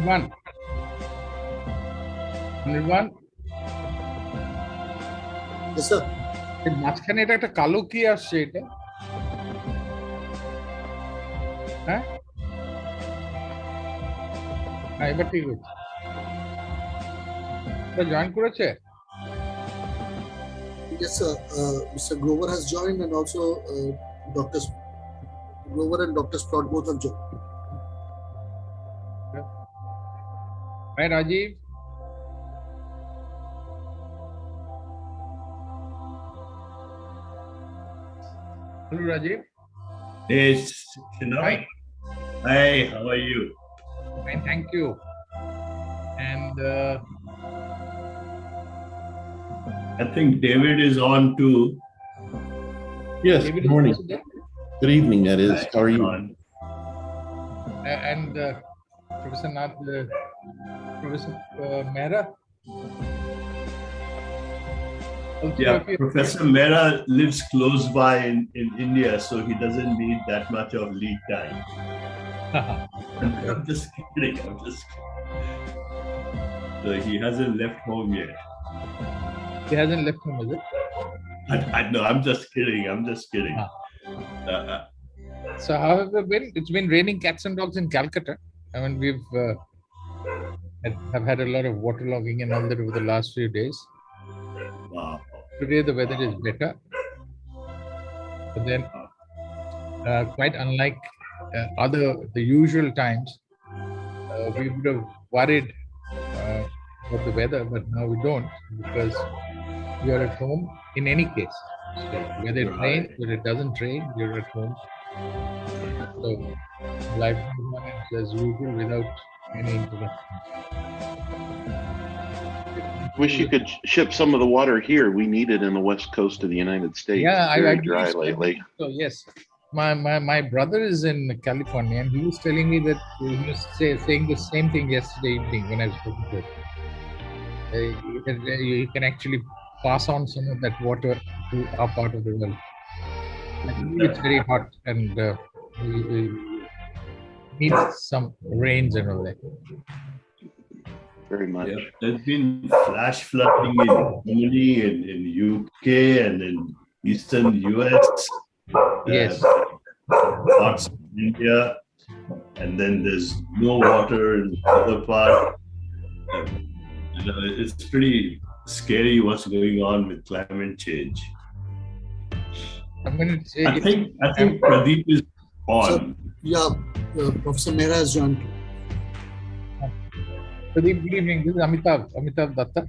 101. 101. Yes, sir. মাঝখানে এটা একটা কালো কি আসছে এটা? হ্যাঁ, এবার ঠিক আছে। জয়েন করেছে? Yes, sir. Mr. Grover has joined, and also Dr. Grover and Dr. Sprott both have joined. Hi, Rajiv. Hello, Rajiv. Yes, Hi. Hi, how are you? Fine, thank you. And I think David is on too. Yes, David good is morning. also there. Good evening, that is. How are you? On. And Professor Nath, Professor Mehra. Also, Yeah, if you- Professor Mehra lives close by in India, so he doesn't need that much of lead time. I'm just kidding. So he hasn't left home yet. He hasn't left home, is it? I know, I'm just kidding. So how have you been? It's been raining cats and dogs in Calcutta. I mean, we've have had a lot of waterlogging and all that over the last few days. Wow. Today the weather is better, but then quite unlike the usual times, we would have worried about the weather, but now we don't, because we are at home in any case. So whether it rains, whether it doesn't rain, you're at home. So life goes on as usual without any interruption. Wish you could ship some of the water here. We need it in the west coast of the United States. Yeah, It's very I dry believe so. lately. So yes, my brother is in California, and he was telling me that he was saying the same thing yesterday evening when I was talking to him. You can actually pass on some of that water to our part of the world. I believe it's very hot, and we need some rains and all that. Very much. Yeah, there's been flash flooding in Germany and in UK and in eastern US. Yes. Parts of India, and then there's no water in the other part. It's pretty scary what's going on with climate change. I mean, I think Pradeep is on. So, yeah, Professor Mehra has joined. Pradeep, good evening. This is Amitav Datta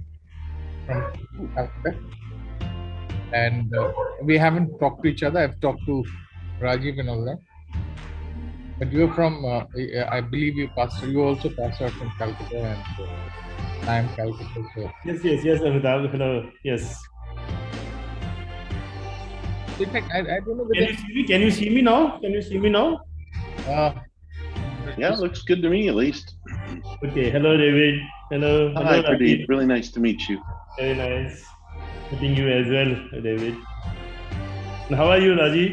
from Calcutta. And we haven't talked to each other. I've talked to Rajiv and all that. But you're from, I believe you also passed out from Calcutta, and I am Calcutta. So. Yes, Amitav. Hello. Yes. In fact, I don't know whether... Can you see me now? Yeah, looks good to me at least. Okay. Hello, David. Hello. Hi, Hello, Pradeep. Rajiv. Really nice to meet you. Very nice meeting you as well, David. And how are you, Rajiv?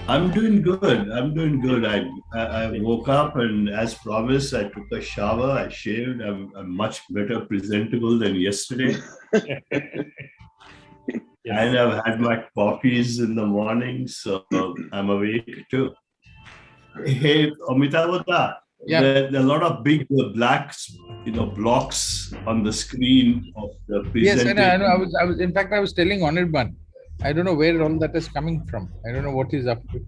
I'm doing good. I woke up, and as promised, I took a shower. I shaved. I'm much better presentable than yesterday. Yes. And I've had my coffees in the morning, so I'm awake too. Hey, Amitavata, Yeah. there are a lot of big black, blocks on the screen of the presentation. Yes, I know. I was. In fact, I was telling Anirban. I don't know where all that is coming from. I don't know what he's up to.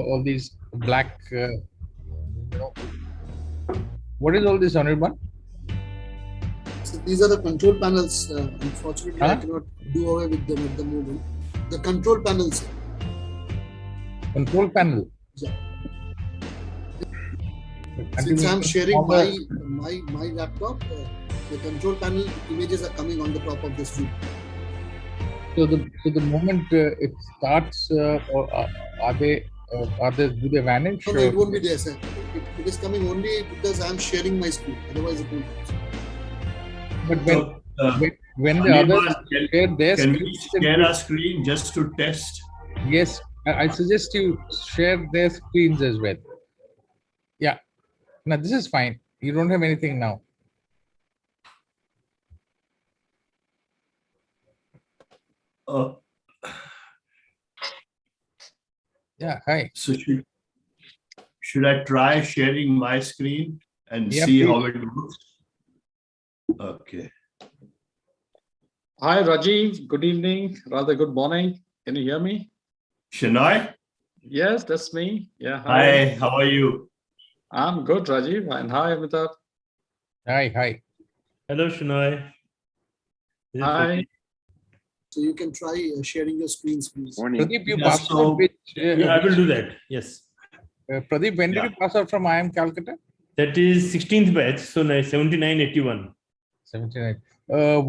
All these black. What is all this, Anirban? So these are the control panels. Unfortunately, I cannot do away with them at the moment. The control panels. Control panel. Yeah. Since I'm sharing my laptop, the control panel images are coming on the top of this view. So the moment it starts, or do they vanish? No, it won't be there, sir. It is coming only because I'm sharing my screen. Otherwise, it won't. But when the others share their can we screen, share our screen just to test? Yes, I suggest you share their screens as well. Yeah. Now this is fine. You don't have anything now. Yeah, hi. So should I try sharing my screen and Yeah, see please. how it looks? Okay. Hi, Rajiv. Good evening, rather good morning. Can you hear me? Shinoy? Yes, that's me. Yeah, Hi, how are you? I'm good, Rajiv. And hi, Amitabh. Hi. Hello, Shinoy. This is Hi. Pradeep. So you can try sharing your screens, please. Morning. Pradeep, you Yeah, passed so- out which? Yeah, I will do that. Yes. Pradeep, when did Yeah. you pass out from IIM Calcutta? That is 16th batch, so 7981. 79.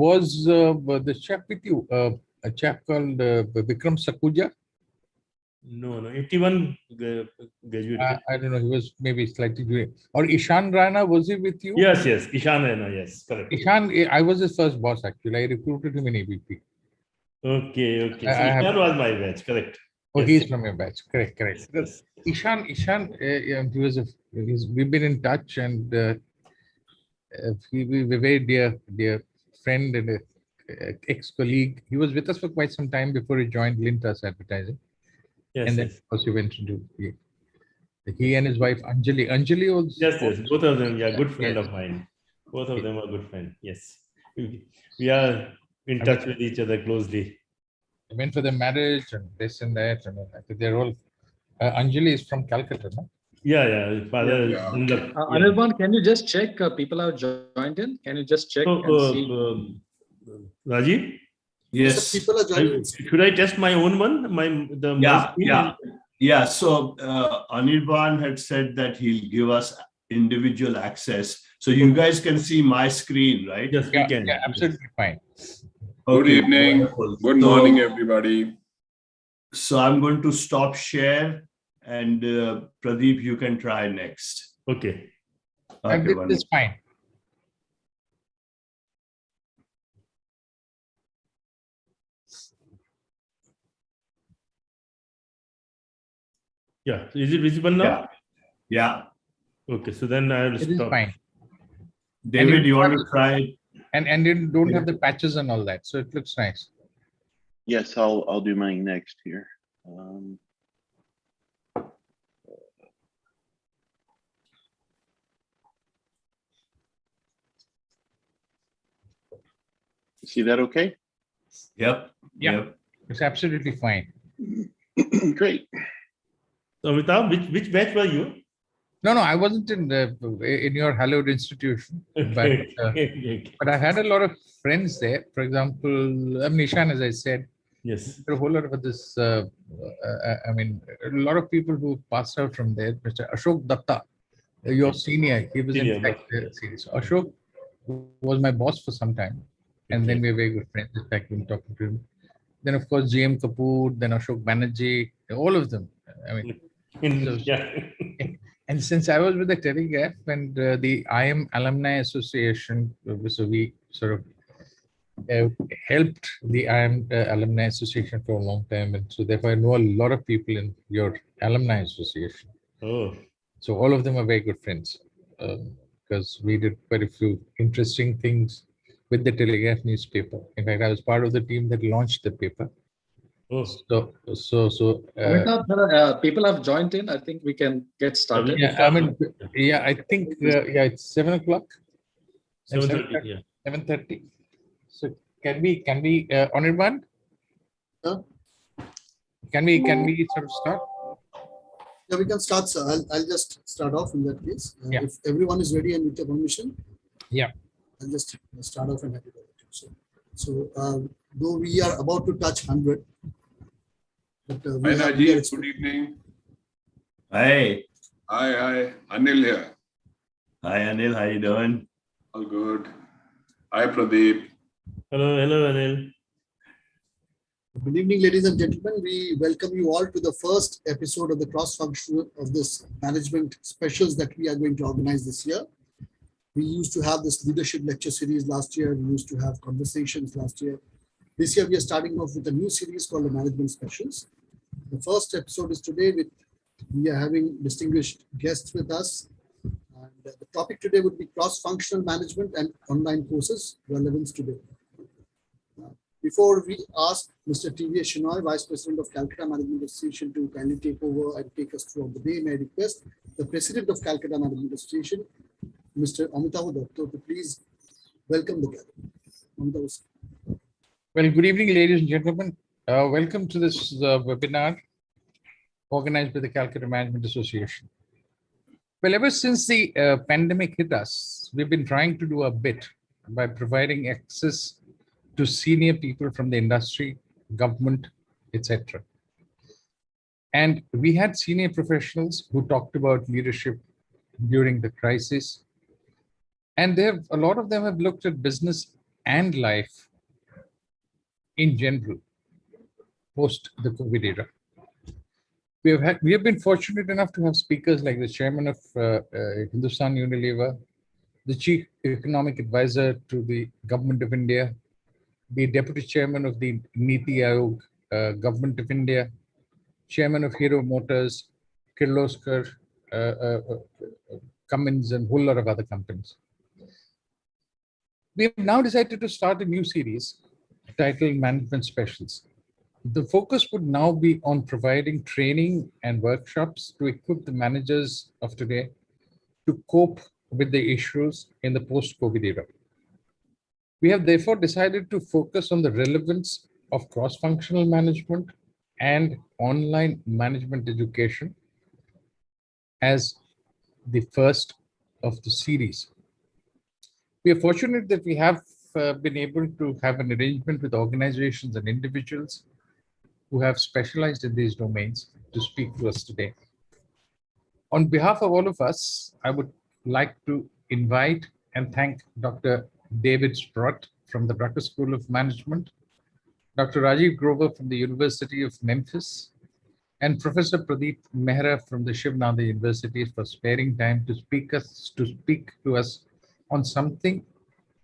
Was the chap with you? A chap called Vikram Sakuja? No, 81 graduated. I don't know. He was maybe slightly junior. Or Ishan Rana, was he with you? Yes, Ishan Rana, yes, correct. Ishan, I was his first boss actually. I recruited him in ABP. Okay. So I have- Ishan was my batch, correct. Oh, Yes. he's from your batch. Correct. Yes. Ishan, he was we've been in touch, and we were very dear friend and ex-colleague. He was with us for quite some time before he joined Lintas Advertising, Yes, and then of course he went into he and his wife Anjali also. Yes, both of them, yeah, good friend Yes. of mine. Both of them are good friends. Yes, we are in touch with each other closely. They went for their marriage and this and that, and I think they're all. Anjali is from Calcutta, no? Yeah, father. Yeah. Anirban, can you just check people have joined in? Can you just check and see? Rajiv, Yes. People are joining. should I test my own one? My screen? Yeah. So Anirban had said that he'll give us individual access. So you guys can see my screen, right? Yes, we can. Yeah, absolutely fine. Good Okay, evening. wonderful. Good morning, everybody. So I'm going to stop share, and Pradeep, you can try next. Okay. Okay, This wonderful. is fine. Yeah. So is it visible now? Yeah. Okay. So then I will It is stop. fine. David, you want to try? And you don't have the patches and all that, so it looks nice. Yes, I'll do mine next here. See that okay? Yep. Yeah. Yep. It's absolutely fine. Great. So Amitabh, which batch were you? No, I wasn't in your hallowed institution, Okay. but I had a lot of friends there. For example, Nishan, as I said, Yes. there are a whole lot of this. I mean, a lot of people who passed out from there. Mr. Ashok Datta, your senior, he was Senior, in fact yes. serious. Ashok was my boss for some time, and then we were very good friends. In fact, been talking to him. Then, of course, GM Kapoor, then Ashok Banerjee, all of them. I mean, so- Yeah. and since I was with the Telegraph and the IIM Alumni Association, so we sort of helped the IIM Alumni Association for a long time. And so therefore I know a lot of people in your Alumni Association. Oh. So all of them are very good friends because we did quite a few interesting things with the Telegraph newspaper. In fact, I was part of the team that launched the paper. Oh. So Amitabh, people have joined in. I think we can get started. yeah, I mean, yeah, I think it's 7 o'clock. 7:30. Yeah. 7:30. So can we Anirban? Huh? Can we sort of start? Yeah, we can start, sir. I'll just start off in that case. Yeah. If everyone is ready and with your permission, Yeah. I'll just start off and have it over. So though we are about to touch 100, but Hi, we are Rajiv. Good evening. Hey. Hi. Anil here. Hi, Anil. How you doing? All good. Hi, Pradeep. Hello, Anil. Good evening, ladies and gentlemen. We welcome you all to the first episode of the cross-functional of this management specials that we are going to organize this year. We used to have this leadership lecture series last year. We used to have conversations last year. This year, we are starting off with a new series called the Management Specials. The first episode is today. We are having distinguished guests with us. And the topic today would be cross-functional management and online courses, relevance today. Before we ask Mr. T.V. Shenoy, Vice President of Calcutta Management Association, to kindly take over and take us through the day, may I request the President of Calcutta Management Association, Mr. Amitav Datta, to please welcome the gathering. Amitav. Well, good evening, ladies and gentlemen. Welcome to this webinar organized by the Calcutta Management Association. Well, ever since the pandemic hit us, we've been trying to do a bit by providing access to senior people from the industry, government, etc. And we had senior professionals who talked about leadership during the crisis. And a lot of them have looked at business and life in general post the COVID era. We have been fortunate enough to have speakers like the chairman of Hindustan Unilever, the chief economic advisor to the government of India, the deputy chairman of the Niti Aayog, government of India, chairman of Hero Motors, Kirloskar, Cummins, and a whole lot of other companies. We have now decided to start a new series titled Management Specials. The focus would now be on providing training and workshops to equip the managers of today to cope with the issues in the post-COVID era. We have therefore decided to focus on the relevance of cross-functional management and online management education as the first of the series. We are fortunate that we have been able to have an arrangement with organizations and individuals who have specialized in these domains to speak to us today. On behalf of all of us, I would like to invite and thank Dr. David Sprott from the Drucker School of Management, Dr. Rajiv from the University of Memphis, and Professor Pradeep Mehra from the Shiv University for sparing time to speak to us on something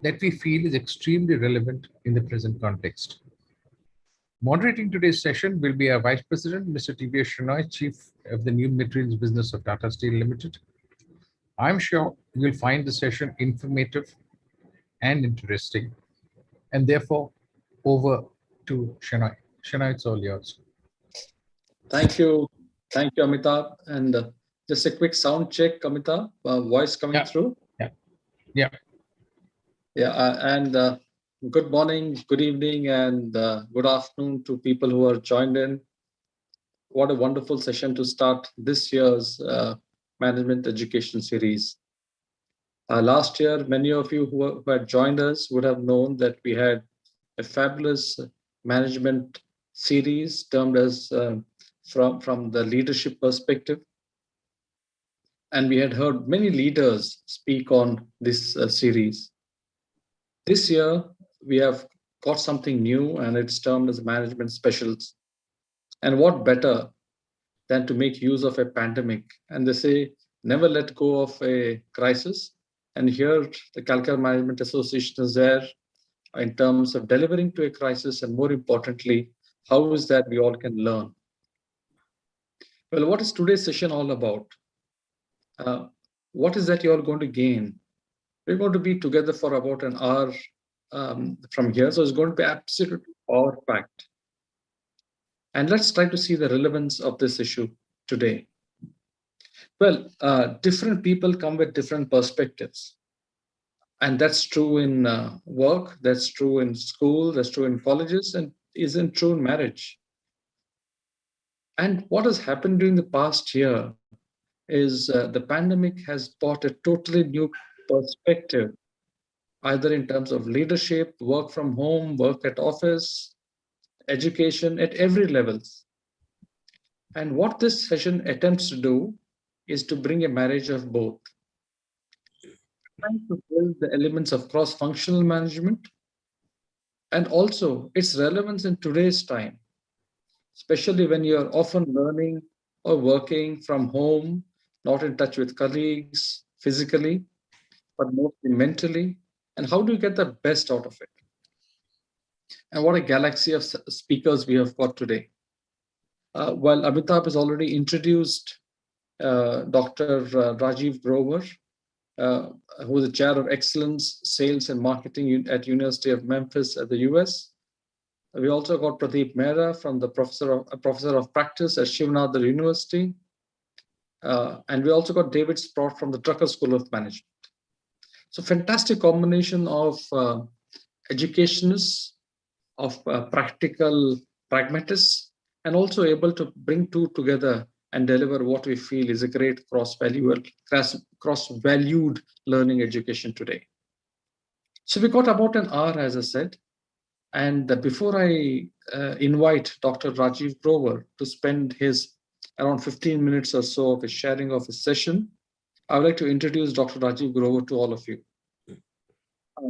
that we feel is extremely relevant in the present context. Moderating today's session will be our Vice President, Mr. T.V. Shenoy, Chief of the New Materials Business of Tata Steel Limited. I'm sure you'll find the session informative and interesting, and therefore over to Shenoy. Shenoy, it's all yours. Thank you, Amitav. And just a quick sound check, Amitav. Voice coming through. And good morning, good evening, and good afternoon to people who are joined in. What a wonderful session to start this year's management education series. Last year, many of you who had joined us would have known that we had a fabulous management series termed as from the leadership perspective. And we had heard many leaders speak on this series. This year, we have got something new, and it's termed as management specials. And what better than to make use of a pandemic? And they say, never let go of a crisis. And here, the Calcutta Management Association is there in terms of delivering to a crisis, and more importantly, how is that we all can learn? Well, what is today's session all about? What is that you're going to gain? We're going to be together for about an hour from here, so it's going to be absolutely power-packed. And let's try to see the relevance of this issue today. Well, different people come with different perspectives. And that's true in work, that's true in school, that's true in colleges, and isn't true in marriage. And what has happened during the past year is the pandemic has brought a totally new perspective, either in terms of leadership, work from home, work at office, education at every levels. And what this session attempts to do is to bring a marriage of both. Trying to build the elements of cross-functional management and also its relevance in today's time, especially when you're often learning or working from home, not in touch with colleagues physically, but mostly mentally. And how do you get the best out of it? And what a galaxy of speakers we have got today. While Amitav has already introduced Dr. Rajiv Grover, who is the Chair of Excellence, Sales and Marketing at University of Memphis at the US. We also got Pradeep Mehra from the Professor of Practice at Shiv Nadar University. And we also got David Sprott from the Drucker School of Management. So fantastic combination of educationists, of practical pragmatists, and also able to bring two together and deliver what we feel is a great cross-valued learning education today. So we got about an hour, as I said. And before I invite Dr. Rajiv Grover to spend his around 15 minutes or so of his sharing of his session, I would like to introduce Dr. Rajiv Grover to all of you.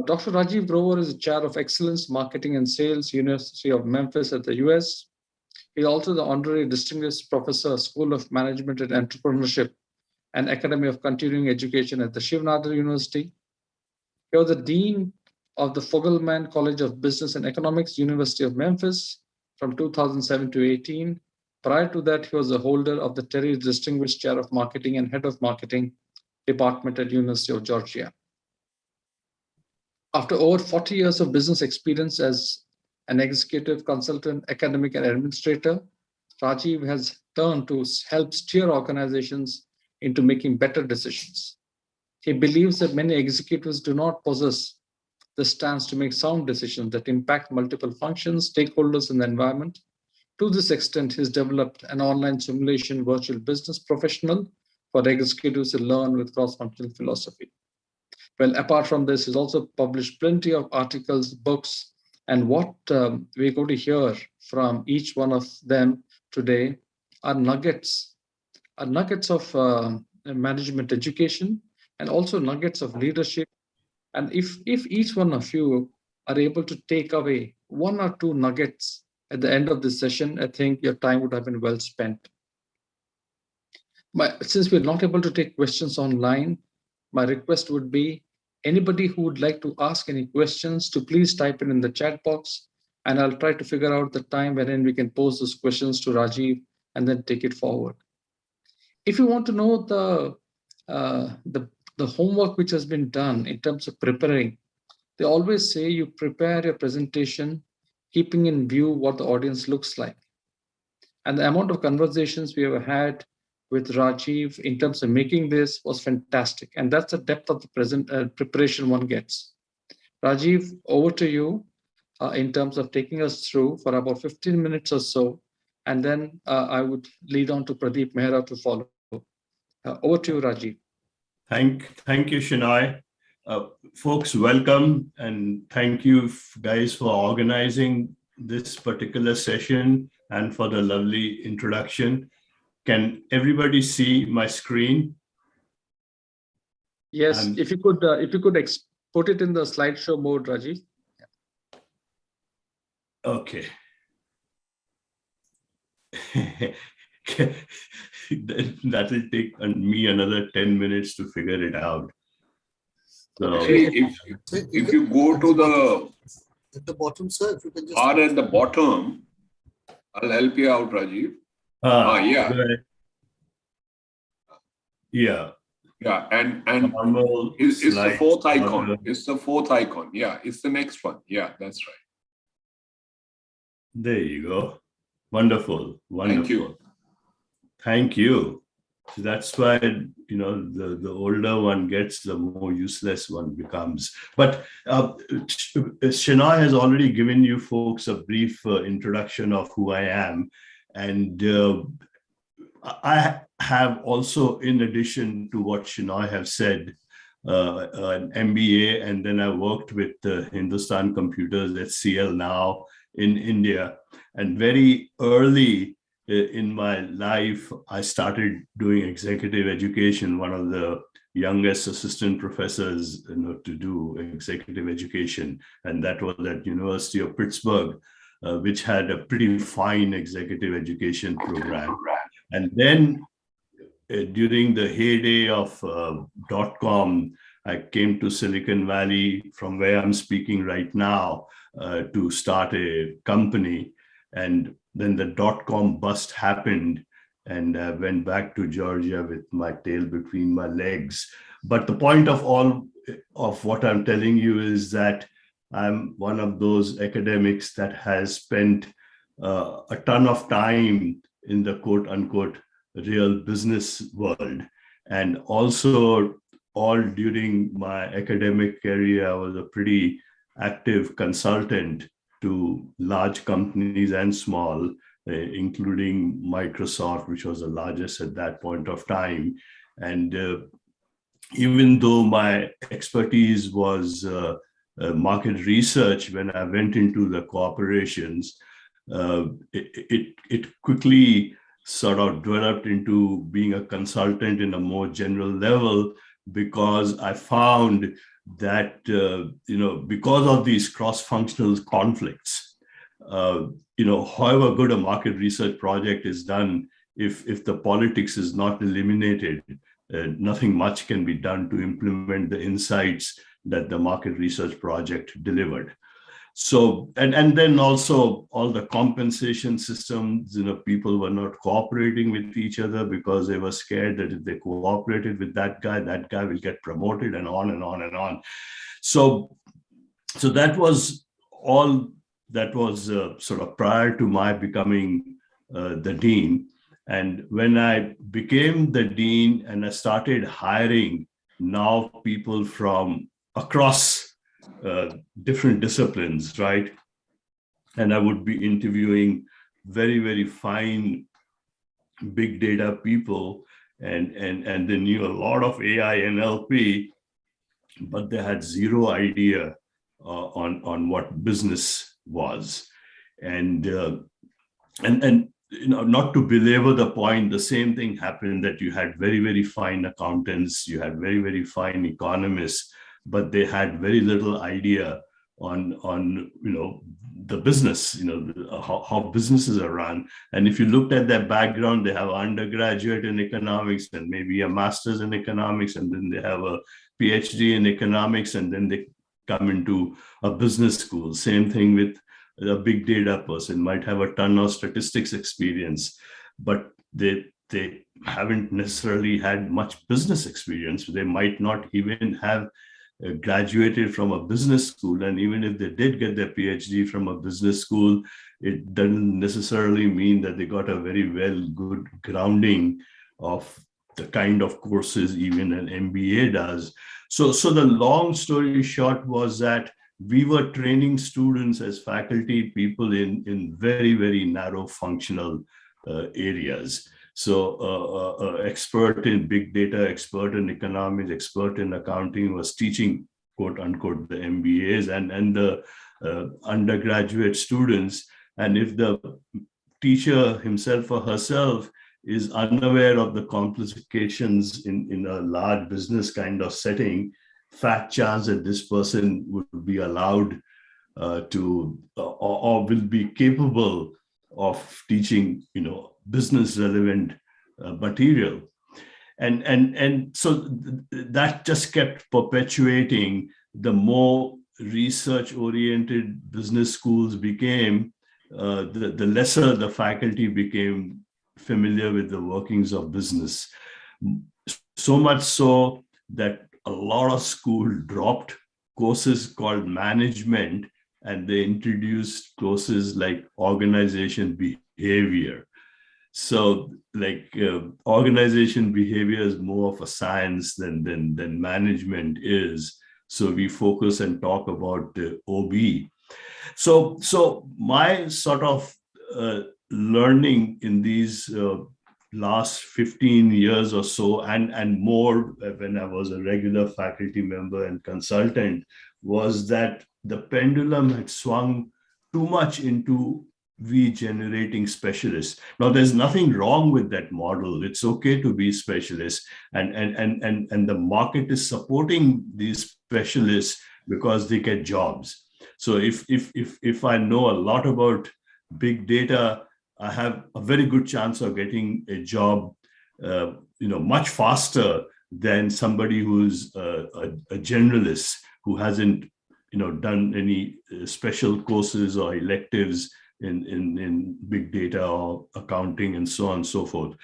Dr. Rajiv Grover is the Chair of Excellence, Marketing and Sales, University of Memphis at the US. He is also the Honorary Distinguished Professor, School of Management and Entrepreneurship and Academy of Continuing Education at the Shiv Nadar University. He was the Dean of the Fogelman College of Business and Economics, University of Memphis from 2007 to 18. Prior to that, he was the holder of the Terry Distinguished Chair of Marketing and Head of Marketing Department at University of Georgia. After over 40 years of business experience as an executive consultant, academic, and administrator, Rajiv has turned to help steer organizations into making better decisions. He believes that many executives do not possess the stance to make sound decisions that impact multiple functions, stakeholders, and the environment. To this extent, he's developed an online simulation virtual business professional for executives to learn with cross-functional philosophy. Well, apart from this, he's also published plenty of articles, books, and what we're going to hear from each one of them today are nuggets of management education and also nuggets of leadership. And if each one of you are able to take away one or two nuggets at the end of this session, I think your time would have been well spent. Since we're not able to take questions online, my request would be anybody who would like to ask any questions to please type it in the chat box, and I'll try to figure out the time wherein we can pose those questions to Rajiv and then take it forward. If you want to know the homework which has been done in terms of preparing, they always say you prepare your presentation keeping in view what the audience looks like. And the amount of conversations we have had with Rajiv in terms of making this was fantastic. And that's the depth of the preparation one gets. Rajiv, over to you in terms of taking us through for about 15 minutes or so. And then I would lead on to Pradeep Mehra to follow. Over to you, Rajiv. Thank you, Shinai. Folks, welcome, and thank you guys for organizing this particular session and for the lovely introduction. Can everybody see my screen? Yes, if you could put it in the slideshow mode, Rajiv. Okay. That will take me another 10 minutes to figure it out. So, if you go to at the bottom, sir, if you can just or at the bottom, I'll help you out, Rajiv. Yeah. Yeah. Yeah, and it's the fourth icon. It's the fourth icon. Yeah, it's the next one. Yeah, that's right. There you go. Wonderful. Thank you. Thank you. So that's why, the older one gets, the more useless one becomes. But Shinai has already given you folks a brief introduction of who I am. And I have also, in addition to what Shinai have said, an MBA, and then I worked with Hindustan Computers at CL now in India. And very early in my life, I started doing executive education, one of the youngest assistant professors to do executive education. And that was at University of Pittsburgh, which had a pretty fine executive education program. And then during the heyday of .com, I came to Silicon Valley, from where I'm speaking right now, to start a company. And then the .com bust happened, and I went back to Georgia with my tail between my legs. But the point of all of what I'm telling you is that I'm one of those academics that has spent a ton of time in the quote unquote real business world. And also all during my academic career, I was a pretty active consultant to large companies and small, including Microsoft, which was the largest at that point of time. And even though my expertise was market research, when I went into the corporations, it quickly sort of developed into being a consultant in a more general level, because I found that, because of these cross-functional conflicts, however good a market research project is done, if the politics is not eliminated, nothing much can be done to implement the insights that the market research project delivered. So, and then also all the compensation systems, people were not cooperating with each other because they were scared that if they cooperated with that guy will get promoted, and on and on and on. So that was all that was sort of prior to my becoming the dean. And when I became the dean and I started hiring now people from across different disciplines, right? And I would be interviewing very, very fine big data people, and they knew a lot of AI NLP, but they had zero idea on what business was. And not to belabor the point, the same thing happened, that you had very, very fine accountants, you had very, very fine economists, but they had very little idea on the business, how businesses are run. And if you looked at their background, they have undergraduate in economics and maybe a master's in economics, and then they have a Ph.D. in economics, and then they come into a business school. Same thing with a big data person, might have a ton of statistics experience, but they haven't necessarily had much business experience. They might not even have graduated from a business school, and even if they did get their PhD from a business school, it doesn't necessarily mean that they got a very good grounding of the kind of courses even an MBA does. So the long story short was that we were training students as faculty people in very, very narrow functional areas. So expert in big data, expert in economics, expert in accounting was teaching, quote unquote, the MBAs and the undergraduate students. And if the teacher himself or herself is unaware of the complications in a large business kind of setting, fat chance that this person would be allowed to or will be capable of teaching, business relevant material. And so that just kept perpetuating. The more research oriented business schools became, the lesser the faculty became familiar with the workings of business. So much so that a lot of schools dropped courses called management, and they introduced courses like organization behavior. So organization behavior is more of a science than management is. So we focus and talk about the OB. So my sort of learning in these last 15 years or so, and more when I was a regular faculty member and consultant, was that the pendulum had swung too much into we generating specialists. Now, there's nothing wrong with that model. It's okay to be specialists, and the market is supporting these specialists because they get jobs. So if I know a lot about big data, I have a very good chance of getting a job, much faster than somebody who's a generalist who hasn't, done any special courses or electives in big data or accounting and so on and so forth.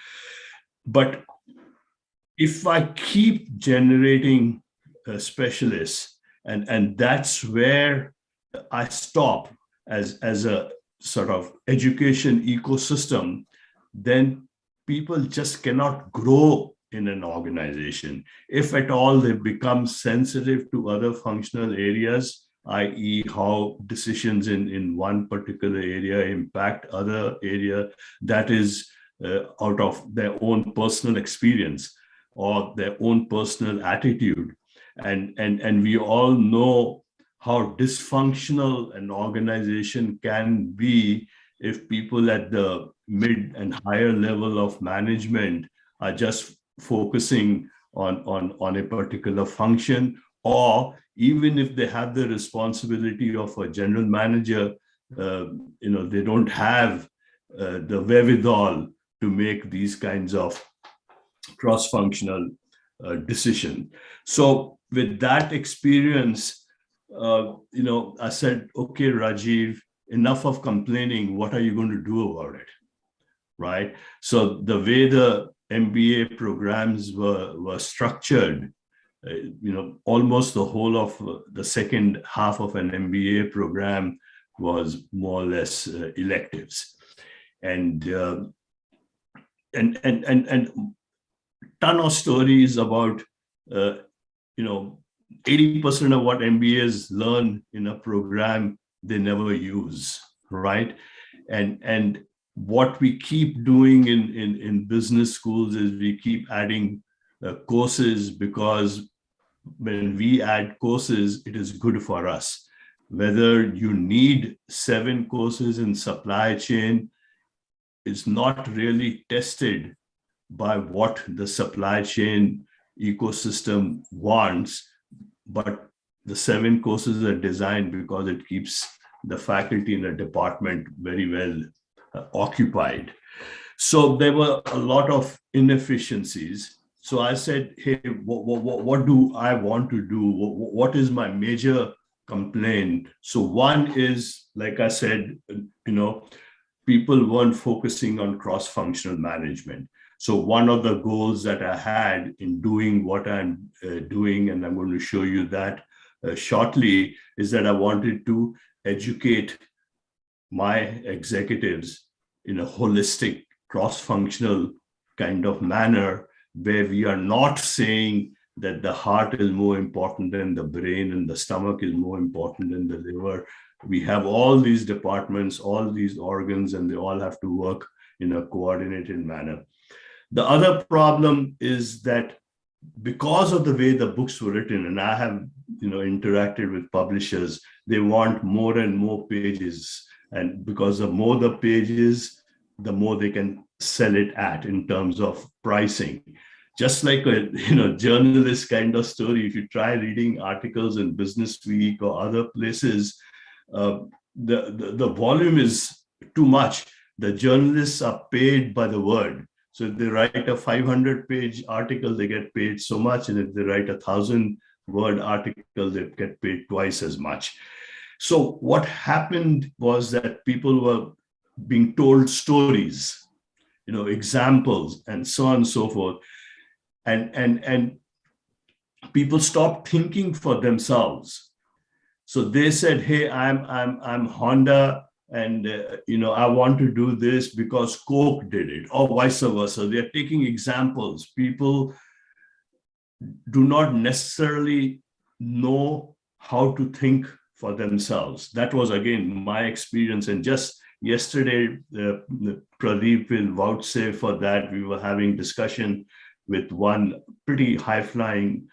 But if I keep generating specialists, and that's where I stop as a sort of education ecosystem, then people just cannot grow in an organization. If at all they become sensitive to other functional areas, i.e. how decisions in one particular area impact other area, that is out of their own personal experience or their own personal attitude. And we all know how dysfunctional an organization can be if people at the mid and higher level of management are just focusing on a particular function, or even if they have the responsibility of a general manager, they don't have the wherewithal to make these kinds of cross-functional decision. So with that experience, I said, okay, Rajiv, enough of complaining. What are you going to do about it? Right? So the way the MBA programs were structured, almost the whole of the second half of an MBA program was more or less electives, and ton of stories about 80% of what MBAs learn in a program they never use, right? And what we keep doing in business schools is we keep adding courses, because when we add courses, it is good for us. Whether you need 7 courses in supply chain is not really tested by what the supply chain ecosystem wants, but the 7 courses are designed because it keeps the faculty in a department very well occupied. So there were a lot of inefficiencies. So I said, hey, what do I want to do? What is my major complaint? So one is, like I said, people weren't focusing on cross-functional management. So one of the goals that I had in doing what I'm doing, and I'm going to show you that shortly, is that I wanted to educate my executives in a holistic, cross-functional kind of manner, where we are not saying that the heart is more important than the brain and the stomach is more important than the liver. We have all these departments, all these organs, and they all have to work in a coordinated manner. The other problem is that because of the way the books were written, and I have interacted with publishers, they want more and more pages. And because the more the pages, the more they can sell it at in terms of pricing. Just like a journalist kind of story, if you try reading articles in Business Week or other places, the volume is too much. The journalists are paid by the word. So if they write a 500-page article, they get paid so much. And if they write a 1,000-word article, they get paid twice as much. So what happened was that people were being told stories, examples, and so on and so forth. And people stopped thinking for themselves. So they said, hey, I'm Honda, and I want to do this because Coke did it, or vice versa. They're taking examples. People do not necessarily know how to think for themselves. That was, again, my experience. And just yesterday, Pradeep will vouchsafe for that. We were having discussion with one pretty high-flying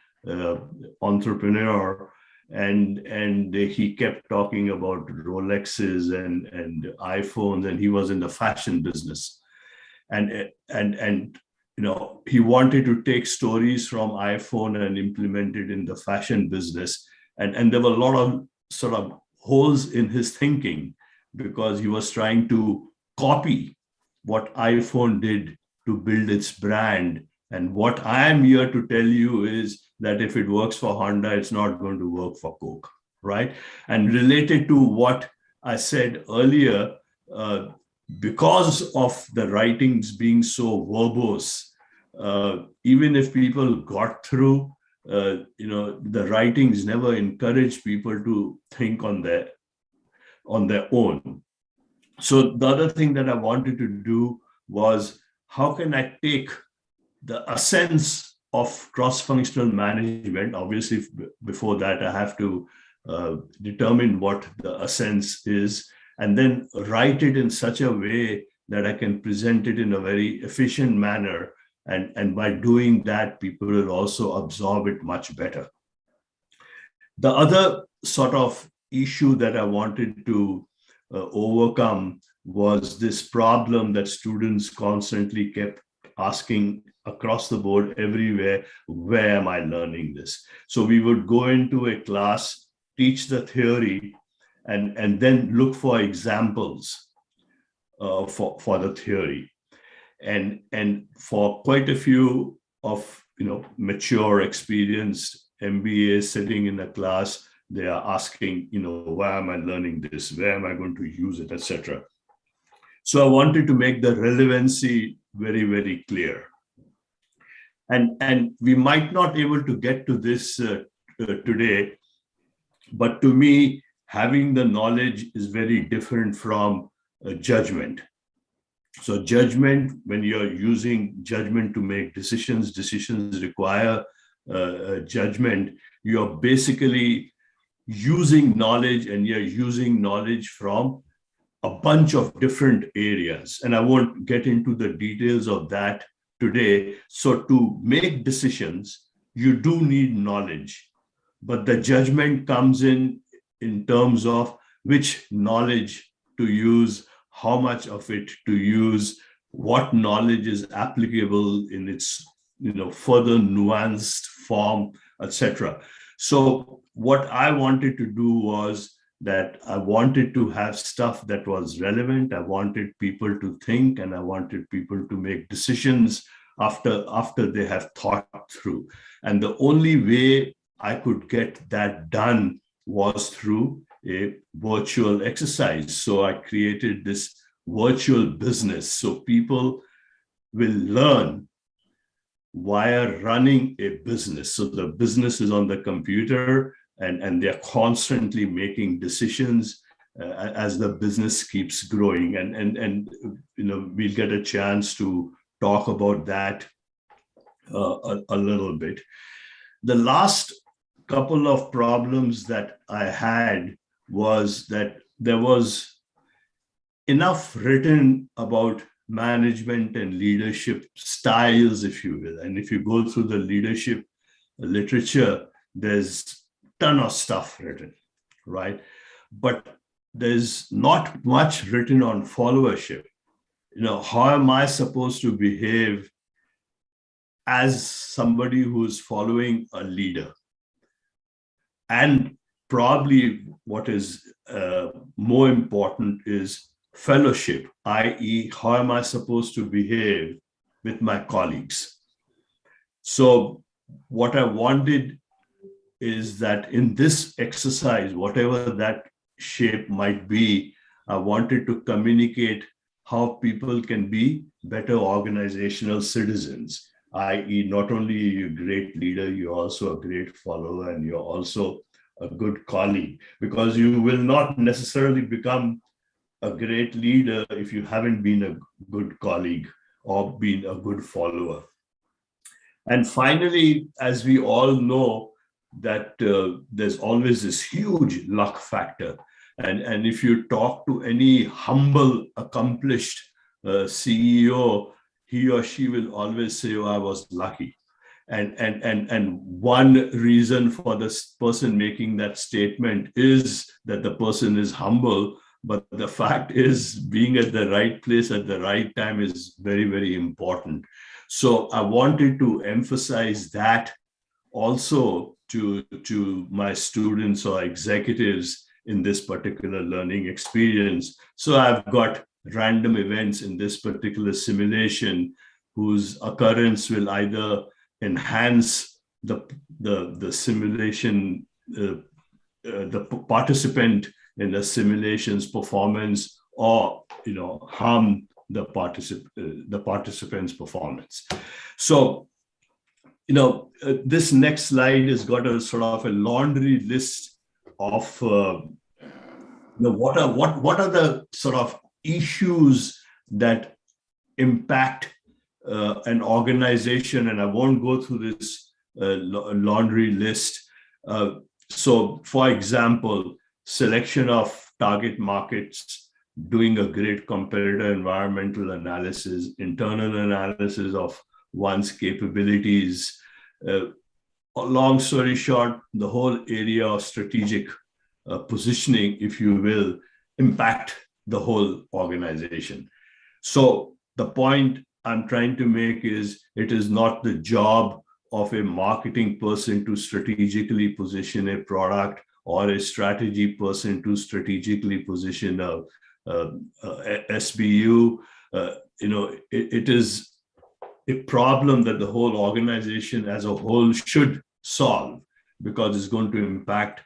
entrepreneur, and he kept talking about Rolexes and iPhones, and he was in the fashion business, and he wanted to take stories from iPhone and implement it in the fashion business, and there were a lot of sort of holes in his thinking, because he was trying to copy what iPhone did to build its brand. And what I am here to tell you is that if it works for Honda, it's not going to work for Coke, right? And related to what I said earlier, because of the writings being so verbose, even if people got through, the writings never encourage people to think on their own. So the other thing that I wanted to do was, how can I take the essence of cross-functional management? Obviously, before that, I have to determine what the essence is, and then write it in such a way that I can present it in a very efficient manner. And by doing that, people will also absorb it much better. The other sort of issue that I wanted to overcome was this problem that students constantly kept asking across the board everywhere: where am I learning this? So we would go into a class, teach the theory, and then look for examples for the theory. And for quite a few of mature, experienced MBAs sitting in a class, they are asking, why am I learning this? Where am I going to use it, etc. So I wanted to make the relevancy very, very clear. And we might not be able to get to this today, but to me, having the knowledge is very different from judgment. So judgment, when you're using judgment to make decisions require judgment. You're basically using knowledge, and you're using knowledge from a bunch of different areas. And I won't get into the details of that today. So to make decisions, you do need knowledge, but the judgment comes in terms of which knowledge to use, how much of it to use, what knowledge is applicable in its further nuanced form, etc. So what I wanted to do was that I wanted to have stuff that was relevant. I wanted people to think, and I wanted people to make decisions after they have thought through. And the only way I could get that done was through a virtual exercise. So I created this virtual business, so people will learn via running a business. So the business is on the computer, and they're constantly making decisions as the business keeps growing. And we'll get a chance to talk about that a little bit. The last couple of problems that I had was that there was enough written about management and leadership styles, if you will. And if you go through the leadership literature, there's a ton of stuff written, right? But there's not much written on followership. How am I supposed to behave as somebody who's following a leader? And probably what is more important is fellowship, i.e., how am I supposed to behave with my colleagues? So what I wanted is that in this exercise, whatever that shape might be, I wanted to communicate how people can be better organizational citizens, i.e., not only are you a great leader, you're also a great follower, and you're also a good colleague, because you will not necessarily become a great leader if you haven't been a good colleague or been a good follower. And finally, as we all know, that there's always this huge luck factor. And if you talk to any humble, accomplished CEO, he or she will always say, oh, I was lucky. And one reason for this person making that statement is that the person is humble. But the fact is, being at the right place at the right time is very, very important. So I wanted to emphasize that also to my students or executives in this particular learning experience. So I've got random events in this particular simulation whose occurrence will either enhance the simulation, the participant in the simulation's performance, or harm the participant's performance. So, this next slide has got a sort of a laundry list of what are the sort of issues that impact an organization, and I won't go through this laundry list. So, for example, selection of target markets, doing a great competitor environmental analysis, internal analysis of one's capabilities. Long story short, the whole area of strategic positioning, if you will, impact the whole organization. So the point I'm trying to make is it is not the job of a marketing person to strategically position a product or a strategy person to strategically position a SBU. It is a problem that the whole organization as a whole should solve, because it's going to impact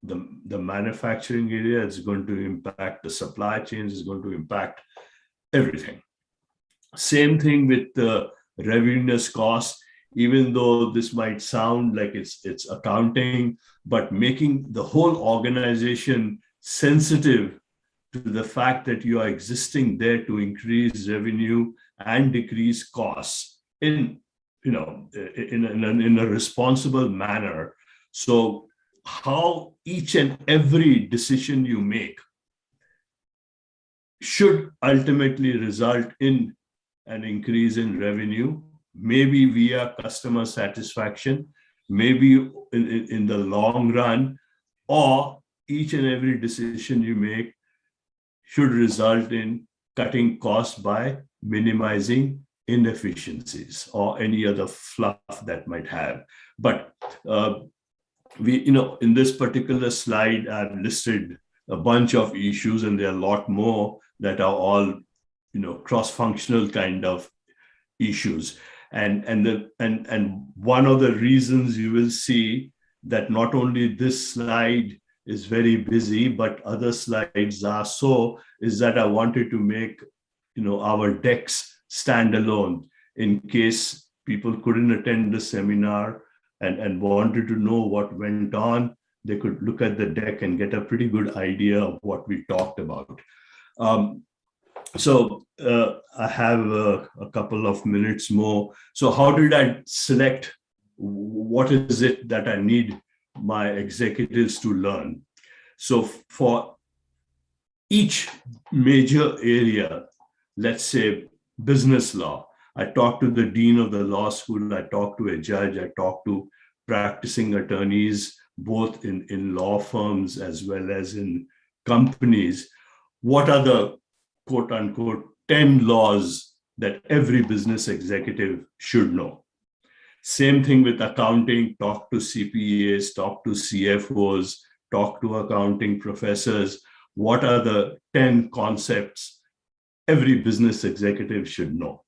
the manufacturing area, it's going to impact the supply chains, it's going to impact everything. Same thing with the readiness cost, even though this might sound like it's accounting, but making the whole organization sensitive to the fact that you are existing there to increase revenue and decrease costs in a responsible manner. So how each and every decision you make should ultimately result in an increase in revenue, maybe via customer satisfaction, maybe in the long run, or each and every decision you make should result in cutting costs by minimizing inefficiencies or any other fluff that might have. But in this particular slide, I've listed a bunch of issues, and there are a lot more that are all cross-functional kind of issues. And one of the reasons you will see that not only this slide is very busy, but other slides are so, is that I wanted to make our decks stand alone in case people couldn't attend the seminar and wanted to know what went on. They could look at the deck and get a pretty good idea of what we talked about. So I have a couple of minutes more. So how did I select what is it that I need my executives to learn? So for each major area, let's say business law, I talked to the dean of the law school, I talked to a judge, I talked to practicing attorneys, both in law firms as well as in companies. What are the quote unquote 10 laws that every business executive should know? Same thing with accounting, talk to CPAs, talk to CFOs, talk to accounting professors. What are the 10 concepts every business executive should know,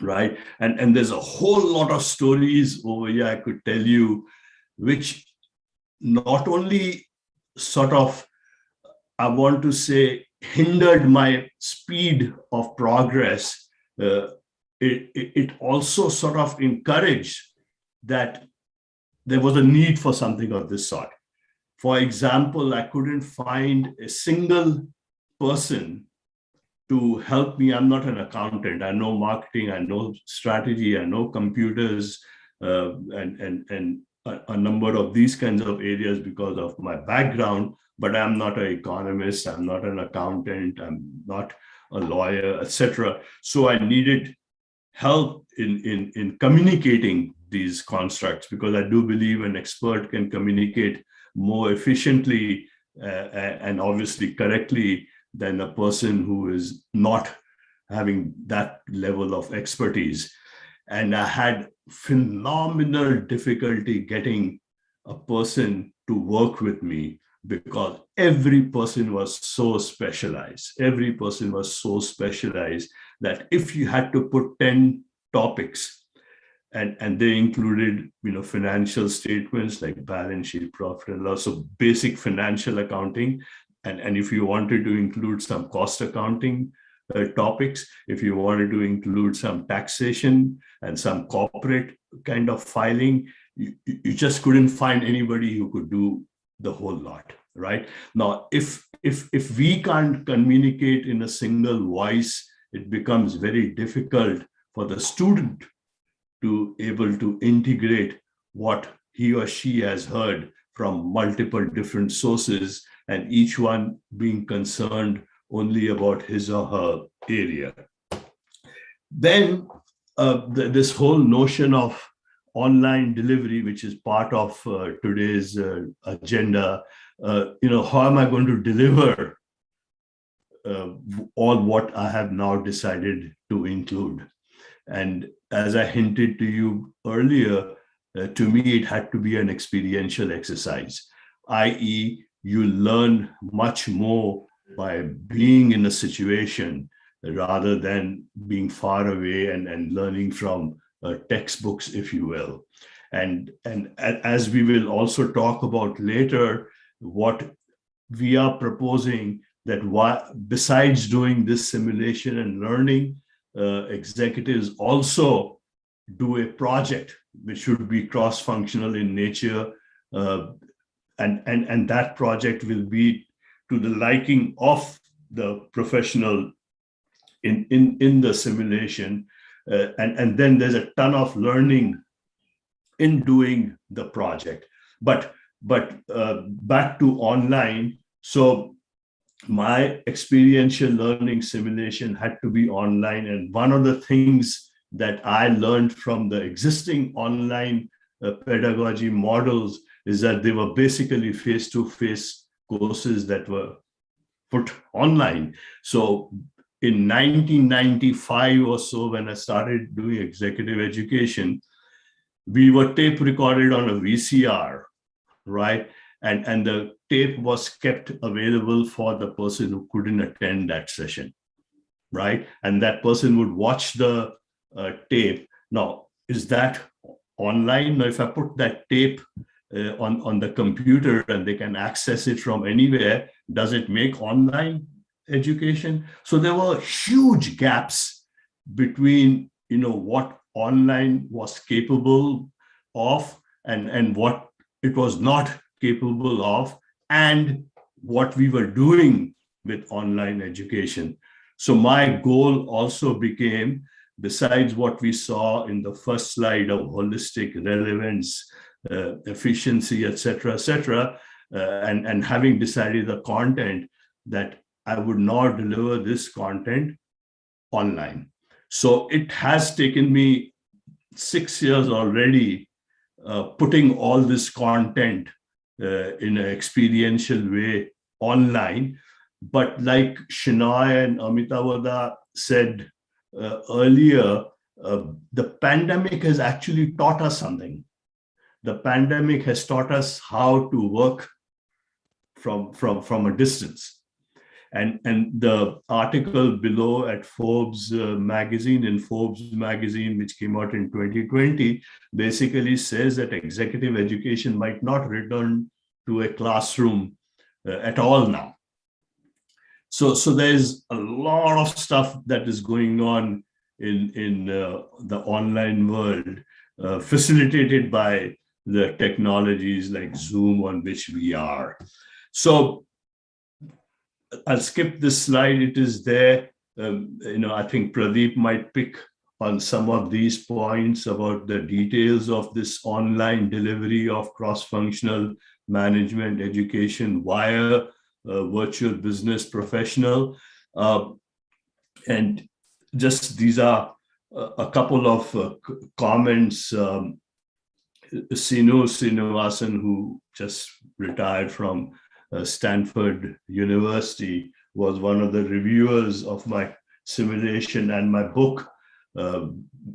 right? And there's a whole lot of stories over here I could tell you, which not only sort of, I want to say, hindered my speed of progress, it also sort of encouraged that there was a need for something of this sort. For example, I couldn't find a single person to help me. I'm not an accountant. I know marketing, I know strategy, I know computers, and a number of these kinds of areas because of my background, but I'm not an economist, I'm not an accountant, I'm not a lawyer, etc. So I needed help in communicating these constructs, because I do believe an expert can communicate more efficiently and obviously correctly than a person who is not having that level of expertise. And I had phenomenal difficulty getting a person to work with me, because every person was so specialized. Every person was so specialized that if you had to put 10 topics, and they included, financial statements like balance sheet, profit and loss, so basic financial accounting. And if you wanted to include some cost accounting, topics. If you wanted to include some taxation and some corporate kind of filing, you just couldn't find anybody who could do the whole lot, right? Now, if we can't communicate in a single voice, it becomes very difficult for the student to able to integrate what he or she has heard from multiple different sources, and each one being concerned only about his or her area. Then this whole notion of online delivery, which is part of today's agenda, how am I going to deliver all what I have now decided to include? And as I hinted to you earlier, to me, it had to be an experiential exercise, i.e., you learn much more by being in a situation rather than being far away and learning from textbooks, if you will. And as we will also talk about later, what we are proposing that besides doing this simulation and learning, executives also do a project which should be cross-functional in nature, and that project will be to the liking of the professional in the simulation, and then there's a ton of learning in doing the project. But back to online, so my experiential learning simulation had to be online, and one of the things that I learned from the existing online pedagogy models is that they were basically face-to-face courses that were put online. So in 1995 or so, when I started doing executive education, we were tape recorded on a VCR, right? And the tape was kept available for the person who couldn't attend that session, right? And that person would watch the tape. Now, is that online? Now, if I put that tape on the computer and they can access it from anywhere, does it make online education? So there were huge gaps between what online was capable of and what it was not capable of, and what we were doing with online education. So my goal also became, besides what we saw in the first slide of holistic relevance, efficiency, etc., and having decided the content, that I would now deliver this content online. So it has taken me 6 years already putting all this content in an experiential way online. But like Shinoy and Amitavada said earlier, the pandemic has actually taught us something. The pandemic has taught us how to work from a distance. And the article below at Forbes magazine, which came out in 2020, basically says that executive education might not return to a classroom at all now. So there's a lot of stuff that is going on in the online world, facilitated by the technologies like Zoom, on which we are. So I'll skip this slide. It is there. I think Pradeep might pick on some of these points about the details of this online delivery of cross-functional management education via virtual business professional. And just these are a couple of comments. Sinu Srinivasan, who just retired from Stanford University, was one of the reviewers of my simulation and my book,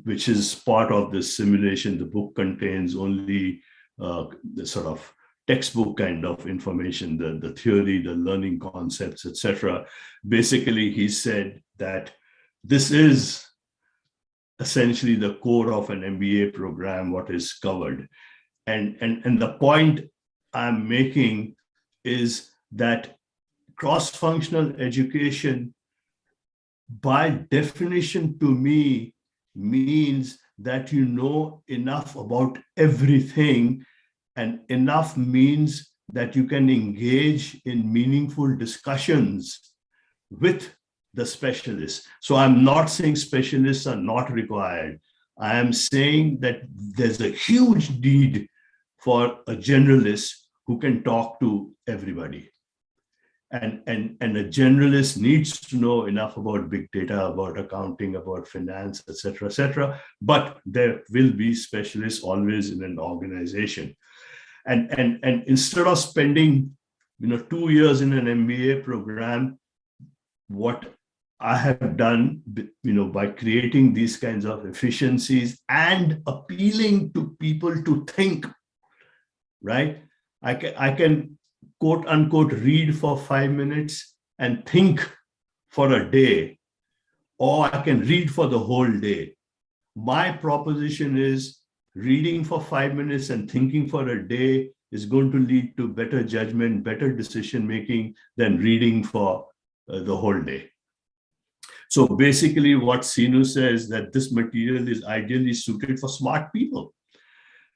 which is part of this simulation. The book contains only the sort of textbook kind of information, the theory, the learning concepts, etc. Basically, he said that this is essentially the core of an MBA program, what is covered. And the point I'm making is that cross-functional education by definition to me means that you know enough about everything, and enough means that you can engage in meaningful discussions with the specialists. So I'm not saying specialists are not required. I am saying that there's a huge need for a generalist who can talk to everybody. And a generalist needs to know enough about big data, about accounting, about finance, etc., but there will be specialists always in an organization. And instead of spending 2 years in an MBA program, what I have done, by creating these kinds of efficiencies and appealing to people to think, right? I can quote unquote read for 5 minutes and think for a day, or I can read for the whole day. My proposition is reading for 5 minutes and thinking for a day is going to lead to better judgment, better decision making than reading for the whole day. So basically what Sinu says, that this material is ideally suited for smart people.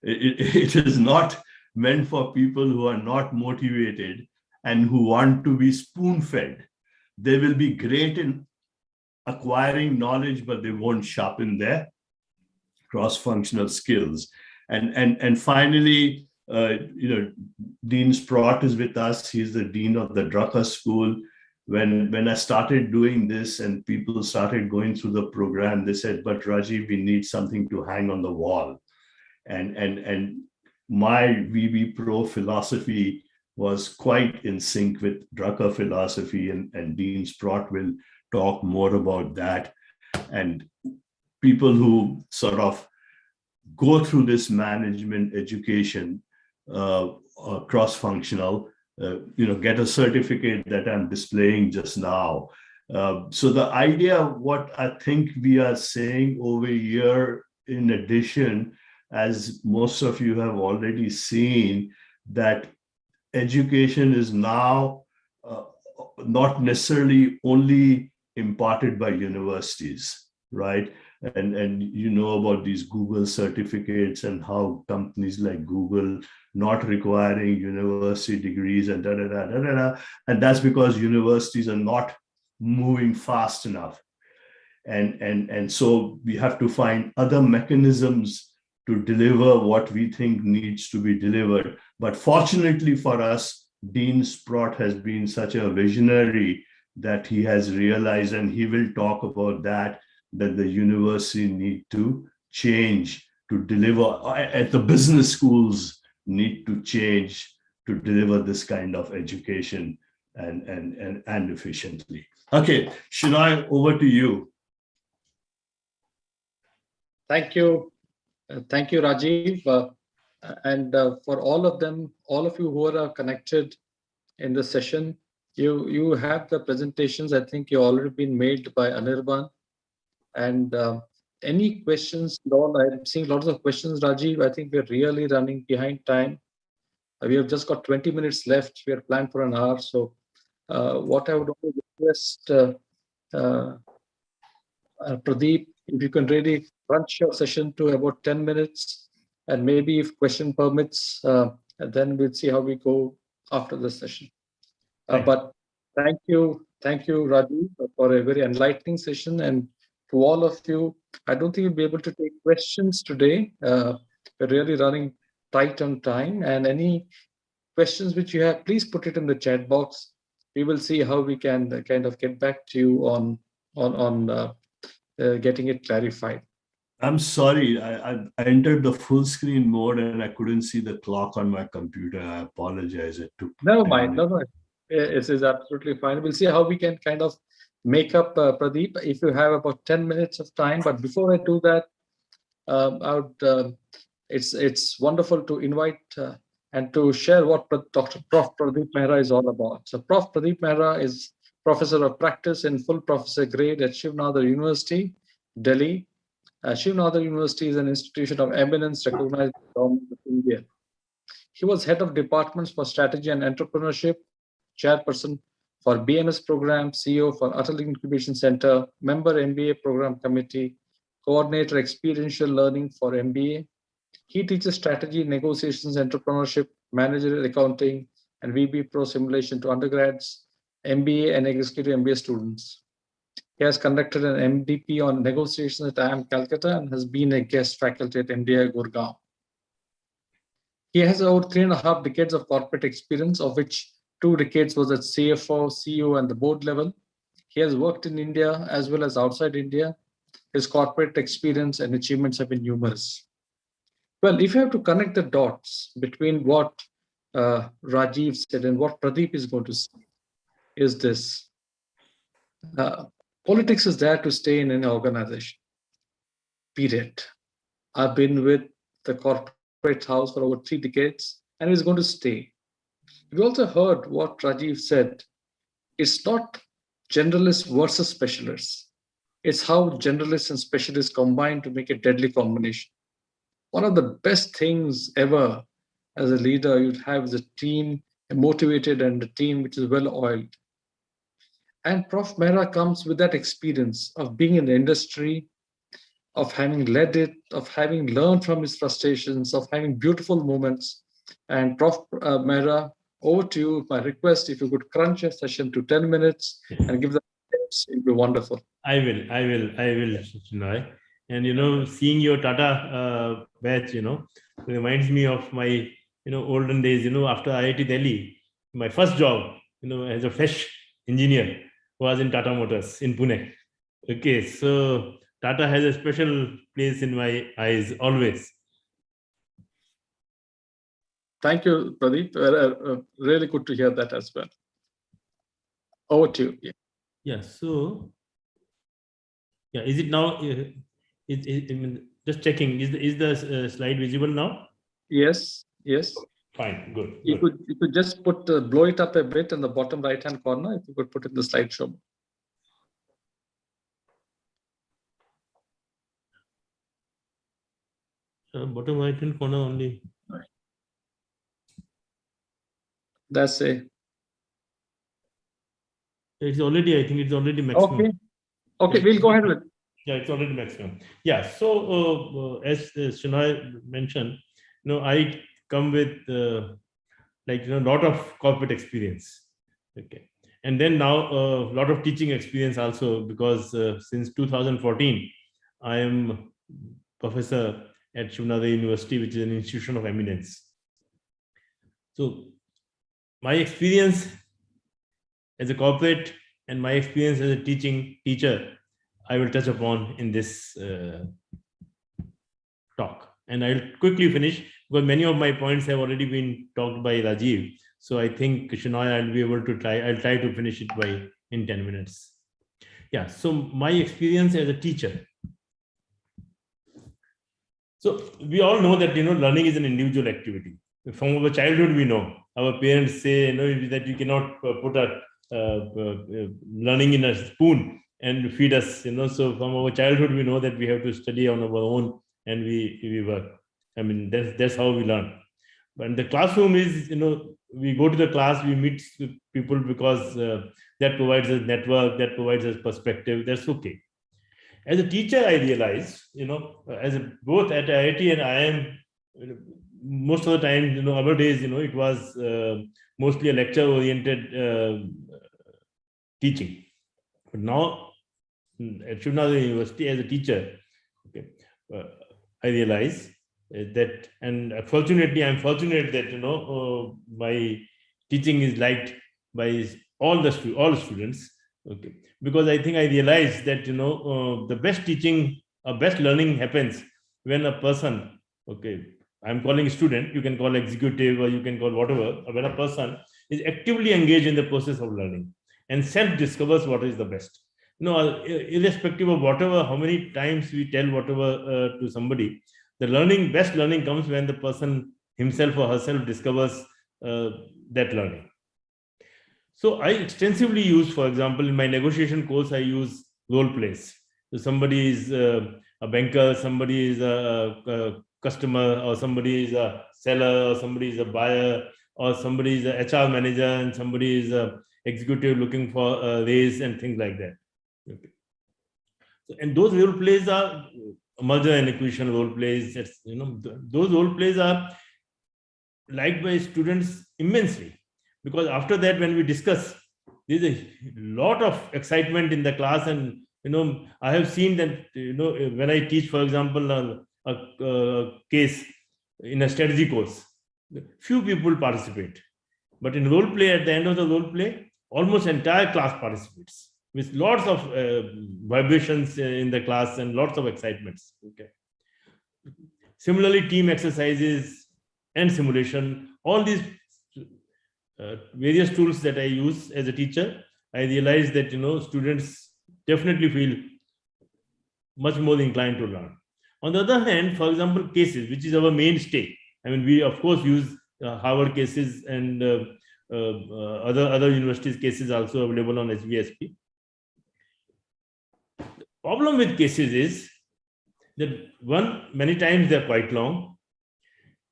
It is not meant for people who are not motivated and who want to be spoon-fed. They will be great in acquiring knowledge, but they won't sharpen their cross-functional skills. And finally, Dean Sprott is with us. He's the dean of the Drucker School. When I started doing this and people started going through the program, they said, but Rajiv, we need something to hang on the wall. And my VB Pro philosophy was quite in sync with Drucker philosophy, and Dean Sprott will talk more about that. And people who sort of go through this management education, cross-functional, get a certificate that I'm displaying just now. So the idea, what I think we are saying over here, in addition, as most of you have already seen, that education is now not necessarily only imparted by universities, right? And you know about these Google certificates and how companies like Google not requiring university degrees and and that's because universities are not moving fast enough. And so we have to find other mechanisms to deliver what we think needs to be delivered. But fortunately for us, Dean Sprott has been such a visionary that he has realized, and he will talk about that the university need to change to deliver, at the business schools need to change to deliver this kind of education and efficiently. Okay, Shinoy, over to you. Thank you. Thank you, Rajiv. And for all of you who are connected in this session, you have the presentations. I think you already been made by Anirban. And any questions at all? I'm seeing lots of questions, Rajiv. I think we're really running behind time. We have just got 20 minutes left. We are planned for an hour. So what I would only request, Pradeep, if you can really crunch your session to about 10 minutes, and maybe if question permits, then we'll see how we go after the session. But thank you, Rajiv, for a very enlightening session. And to all of you, I don't think we'll be able to take questions today. We're really running tight on time. And any questions which you have, please put it in the chat box. We will see how we can kind of get back to you on getting it clarified. I'm sorry, I entered the full screen mode and I couldn't see the clock on my computer. I apologize. It took Never mind. It is absolutely fine. We'll see how we can kind of make up, Pradeep, if you have about 10 minutes of time. But before I do that, it's wonderful to invite and to share what Prof. Pradeep Mehra is all about. So Prof. Pradeep Mehra is Professor of Practice in full professor grade at Shiv Nadar University, Delhi. Shiv Nadar University is an institution of eminence recognized by the government of India. He was head of departments for strategy and entrepreneurship, chairperson For BMS program, CEO for Atal Incubation Center, member MBA program committee, coordinator experiential learning for MBA. He teaches strategy, negotiations, entrepreneurship, managerial accounting, and VB Pro simulation to undergrads, MBA and executive MBA students. He has conducted an MDP on negotiations at IIM Calcutta and has been a guest faculty at MDI Gurgaon. He has over 3.5 decades of corporate experience, of which 2 decades was at CFO, CEO, and the board level. He has worked in India as well as outside India. His corporate experience and achievements have been numerous. Well, if you have to connect the dots between what Rajiv said and what Pradeep is going to say, is this. Politics is there to stay in an organization, period. I've been with the corporate house for over 3 decades, and it's going to stay. We also heard what Rajiv said. It's not generalists versus specialists. It's how generalists and specialists combine to make a deadly combination. One of the best things ever as a leader you'd have is a team, a motivated and a team which is well-oiled. And Prof. Mehra comes with that experience of being in the industry, of having led it, of having learned from his frustrations, of having beautiful moments. And Prof. Mehra, over to you. My request, if you could crunch a session to 10 minutes and give the tips, it would be wonderful. I will, Shinoy. And, seeing your Tata batch, reminds me of my, olden days, after IIT Delhi, my first job, as a fresh engineer was in Tata Motors in Pune. Okay, so Tata has a special place in my eyes always. Thank you, Pradeep. Really good to hear that as well. Over to you. Yeah. Yeah. So, yeah, is it now? Just checking. Is the slide visible now? Yes. Yes. Fine. Good. You could just blow it up a bit in the bottom right-hand corner. If you could put it in the slideshow. Bottom right-hand corner only. That's it. It's already, I think it's already maximum. Okay, we'll go ahead with it. Yeah, it's already maximum. Yeah, so as Shinoy mentioned, I come with lot of corporate experience. Okay, and then now a lot of teaching experience also, because since 2014, I am professor at Nadar University, which is an institution of eminence. So my experience as a corporate and my experience as a teacher, I will touch upon in this talk. And I'll quickly finish because many of my points have already been talked by Rajiv. So I think, Shinoy, I'll try to finish it in 10 minutes. Yeah, so my experience as a teacher. So we all know that, learning is an individual activity. From our childhood, we know. Our parents say, that you cannot put learning in a spoon and feed us, So from our childhood, we know that we have to study on our own and we work. I mean, that's how we learn. But the classroom is, we go to the class, we meet people because that provides us network, that provides us perspective. That's okay. As a teacher, I realized, both at IIT and IIM, most of the time, our days, it was mostly a lecture-oriented teaching. But now, at Nadar University, as a teacher, okay, I realize that, and fortunately, I'm fortunate that my teaching is liked by all the students. Okay, because I think I realized that the best teaching or best learning happens when a person, okay, I'm calling student, you can call executive or you can call whatever, when a person is actively engaged in the process of learning and self-discovers what is the best. Irrespective of how many times we tell whatever to somebody, the best learning comes when the person himself or herself discovers that learning. So I extensively use, for example, in my negotiation course, I use role plays. So somebody is a banker, somebody is a customer, or somebody is a seller, or somebody is a buyer, or somebody is a HR manager, and somebody is a executive looking for a raise and things like that. Okay. So, and those role plays are merger and acquisition role plays. Those role plays are liked by students immensely, because after that, when we discuss, there's a lot of excitement in the class. And I have seen that when I teach, for example, a case in a strategy course, few people participate, but in role play, at the end of the role play, almost entire class participates, with lots of vibrations in the class and lots of excitements. Okay. Similarly, team exercises and simulation, all these various tools that I use as a teacher, I realize that students definitely feel much more inclined to learn. On the other hand, for example, cases, which is our mainstay. I mean, we of course use Harvard cases and other universities' cases also available on HBSP. The problem with cases is that one, many times they're quite long.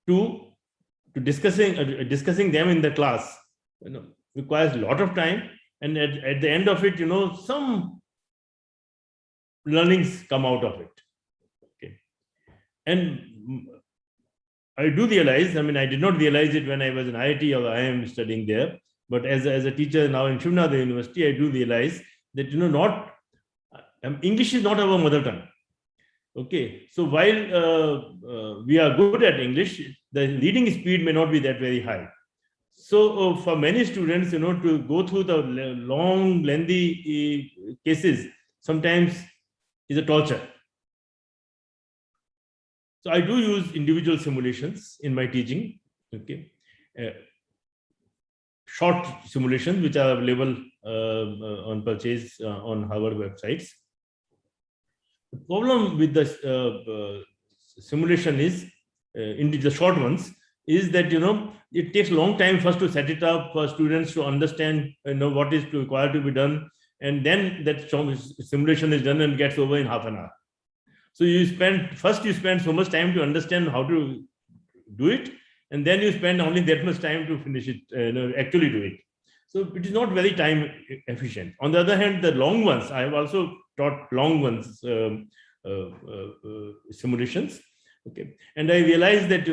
Two, to discussing them in the class requires a lot of time, and at the end of it, some learnings come out of it. Okay. And I do realize, I mean, I did not realize it when I was in IIT or IIM studying there, but as a teacher now in Shiv University, I do realize that English is not our mother tongue. Okay, so while we are good at English, the reading speed may not be that very high. So for many students, to go through the long, lengthy cases sometimes is a torture. So I do use individual simulations in my teaching. Okay, short simulations which are available on purchase on Harvard websites. The problem with the simulation is, in the short ones, is that it takes a long time first to set it up for students to understand what is required to be done, and then that simulation is done and gets over in half an hour. So you spend so much time to understand how to do it, and then you spend only that much time to finish it, actually do it. So it is not very time efficient. On the other hand, the long ones, I have also taught long ones simulations. Okay, and I realized that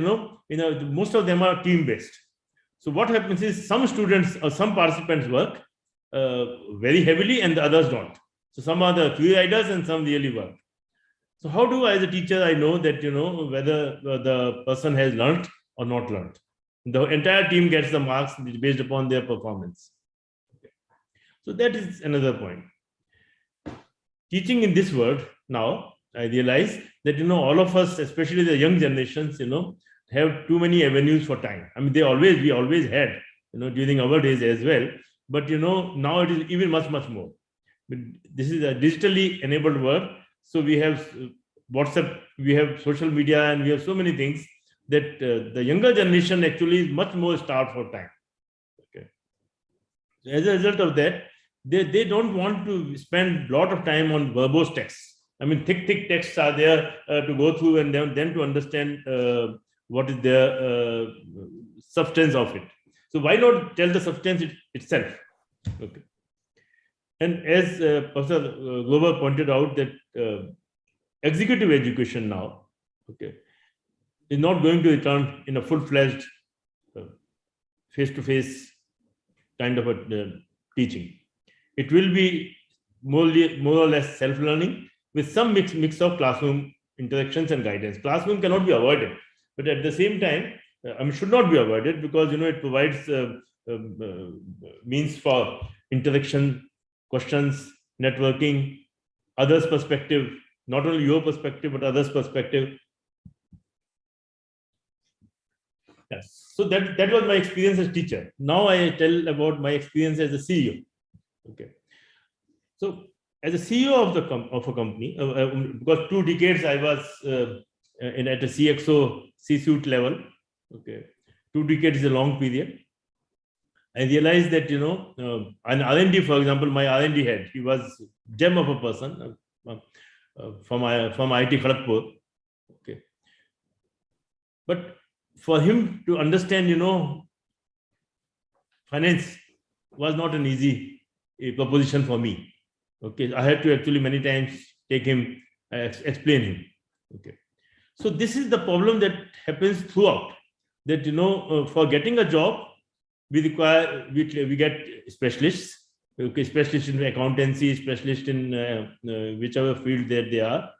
most of them are team based. So what happens is some students or some participants work very heavily and the others don't. So some are the free riders and some really work. So how do I, as a teacher, I know that whether the person has learned or not learned? The entire team gets the marks based upon their performance. Okay. So that is another point. Teaching in this world now, I realize that all of us, especially the young generations, have too many avenues for time. I mean, we always had, during our days as well. But now it is even much more. But this is a digitally enabled world. So we have WhatsApp, we have social media, and we have so many things that the younger generation actually is much more starved for time. Okay. So as a result of that, they don't want to spend a lot of time on verbose texts. I mean, thick texts are there to go through and then to understand what is the substance of it. So why not tell the substance itself? Okay. And as Professor Glover pointed out, that executive education now, okay, is not going to return in a full-fledged face-to-face kind of a teaching. It will be more or less self-learning with some mix of classroom interactions and guidance. Classroom cannot be avoided, but at the same time, should not be avoided, because it provides means for interaction, questions, networking, others' perspective, not only your perspective but others' perspective. Yes. So that was my experience as teacher. Now I tell about my experience as a CEO. Okay. So as a CEO of a company, because 2 decades I was at a CXO C-suite level. Okay, 2 decades is a long period. I realized that an R&D, for example, my R&D head, he was gem of a person from IIT Kharagpur. Okay, but for him to understand finance was not an easy proposition for me. Okay, I had to actually many times take him, explain him. Okay, so this is the problem that happens throughout. That for getting a job, we get specialists. Okay, specialists in accountancy, specialists in whichever field that they are.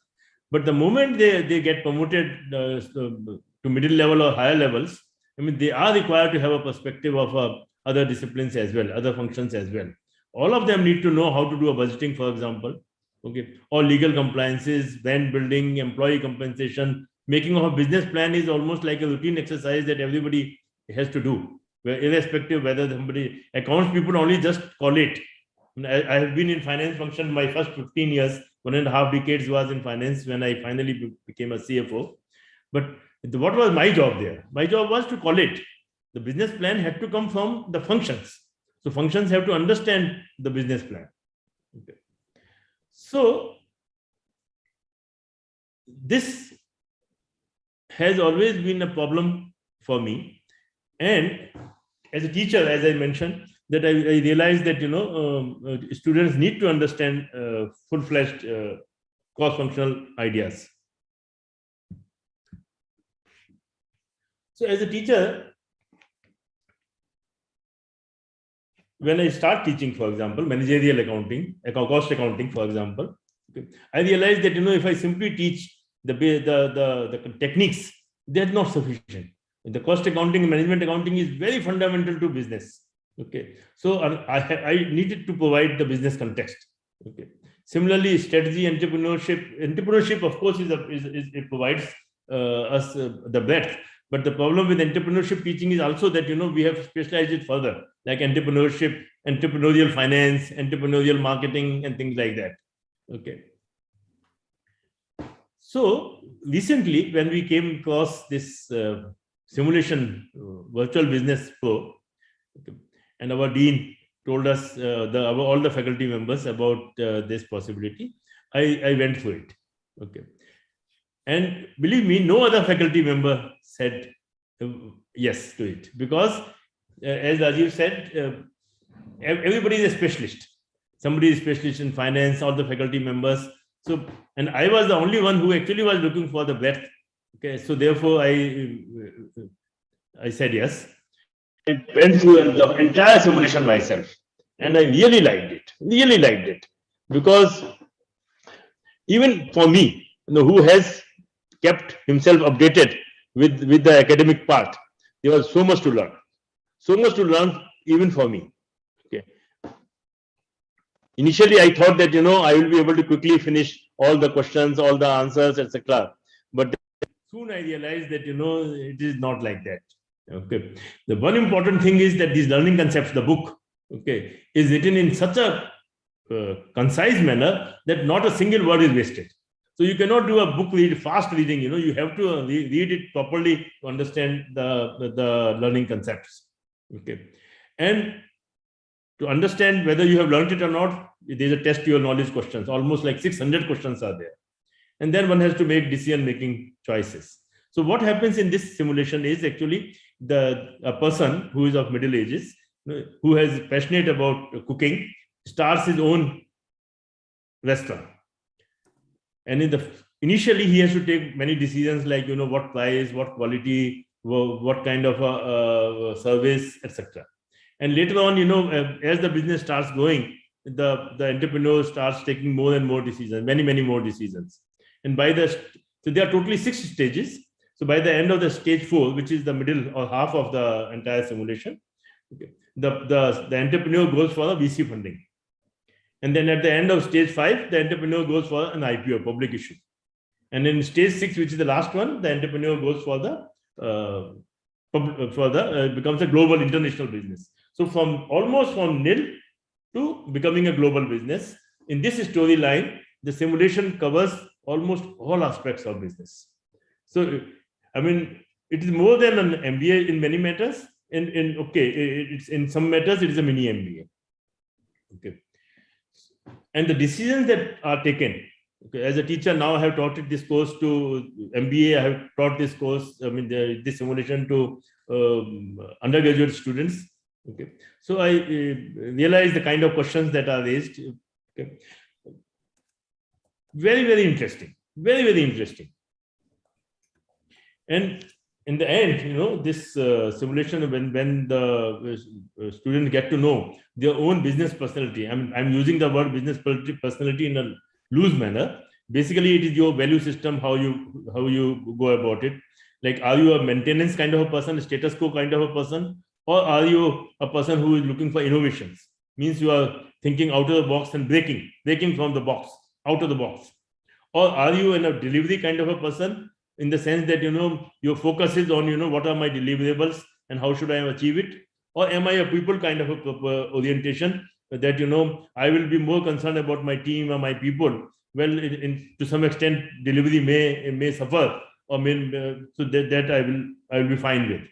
But the moment they get promoted to middle level or higher levels, I mean, they are required to have a perspective of other disciplines as well, other functions as well. All of them need to know how to do a budgeting, for example, okay, or legal compliances, brand building, employee compensation. Making of a business plan is almost like a routine exercise that everybody has to do, irrespective whether somebody, accounts people only just call it. I have been in finance function my first 15 years, 1.5 decades was in finance when I finally became a CFO. But what was my job there? My job was to call it. The business plan had to come from the functions. So functions have to understand the business plan. Okay. So this has always been a problem for me. And as a teacher, as I mentioned, that I realized that students need to understand full-fledged cross-functional ideas. So as a teacher, when I start teaching, for example, managerial accounting, cost accounting, for example, okay, I realized that if I simply teach the techniques, they're not sufficient. The cost accounting and management accounting is very fundamental to business. Okay, so I needed to provide the business context. Okay, similarly, strategy, entrepreneurship, of course, it provides us the breadth. But the problem with entrepreneurship teaching is also that we have specialized it further, like entrepreneurship, entrepreneurial finance, entrepreneurial marketing, and things like that. Okay. So recently, when we came across this simulation virtual business pro, okay, and our dean told us, all the faculty members about this possibility, I went for it. Okay. And believe me, no other faculty member said yes to it, because as Rajiv said, everybody is a specialist. Somebody is a specialist in finance, all the faculty members. So, and I was the only one who actually was looking for the breadth. Okay, so therefore I said yes. I went through the entire simulation myself, and I really liked it, because even for me, who has kept himself updated with the academic part, there was so much to learn even for me. Okay. Initially, I thought that I will be able to quickly finish all the questions, all the answers, etc. But soon I realized that it is not like that. Okay. The one important thing is that these learning concepts, the book, okay, is written in such a concise manner that not a single word is wasted. So you cannot do a book fast reading. You have to read it properly to understand the learning concepts. Okay, and to understand whether you have learned it or not, there's a test your knowledge questions. Almost like 600 questions are there, and then one has to make decision-making choices. So what happens in this simulation is actually a person who is of middle ages, who is passionate about cooking, starts his own restaurant. And initially, he has to take many decisions like, what price, what quality, what kind of service, etc. And later on, as the business starts growing, the entrepreneur starts taking more and more decisions, many more decisions. And so there are totally 6 stages. So by the end of the stage 4, which is the middle or half of the entire simulation, okay, the entrepreneur goes for a VC funding. And then at the end of stage 5, the entrepreneur goes for an IPO, public issue. And in stage 6, which is the last one, the entrepreneur goes for becomes a global international business. So almost from nil to becoming a global business. In this storyline, the simulation covers almost all aspects of business. So, I mean, it is more than an MBA in many matters. It's in some matters, it is a mini MBA. Okay. And the decisions that are taken, okay, as a teacher now I have taught this course to MBA, I have taught this course, this simulation to undergraduate students. Okay, so I realize the kind of questions that are raised. Okay. Very, very interesting. Very, very interesting. And in the end, this simulation, when the students get to know their own business personality, I'm using the word business personality in a loose manner. Basically, it is your value system, how you go about it. Like, are you a maintenance kind of a person, a status quo kind of a person, or are you a person who is looking for innovations? Means you are thinking out of the box and breaking from the box, out of the box. Or are you in a delivery kind of a person, in the sense that, your focus is on, what are my deliverables and how should I achieve it? Or am I a people kind of a orientation that, I will be more concerned about my team or my people? Well, to some extent, delivery may suffer, or so that I will be fine with.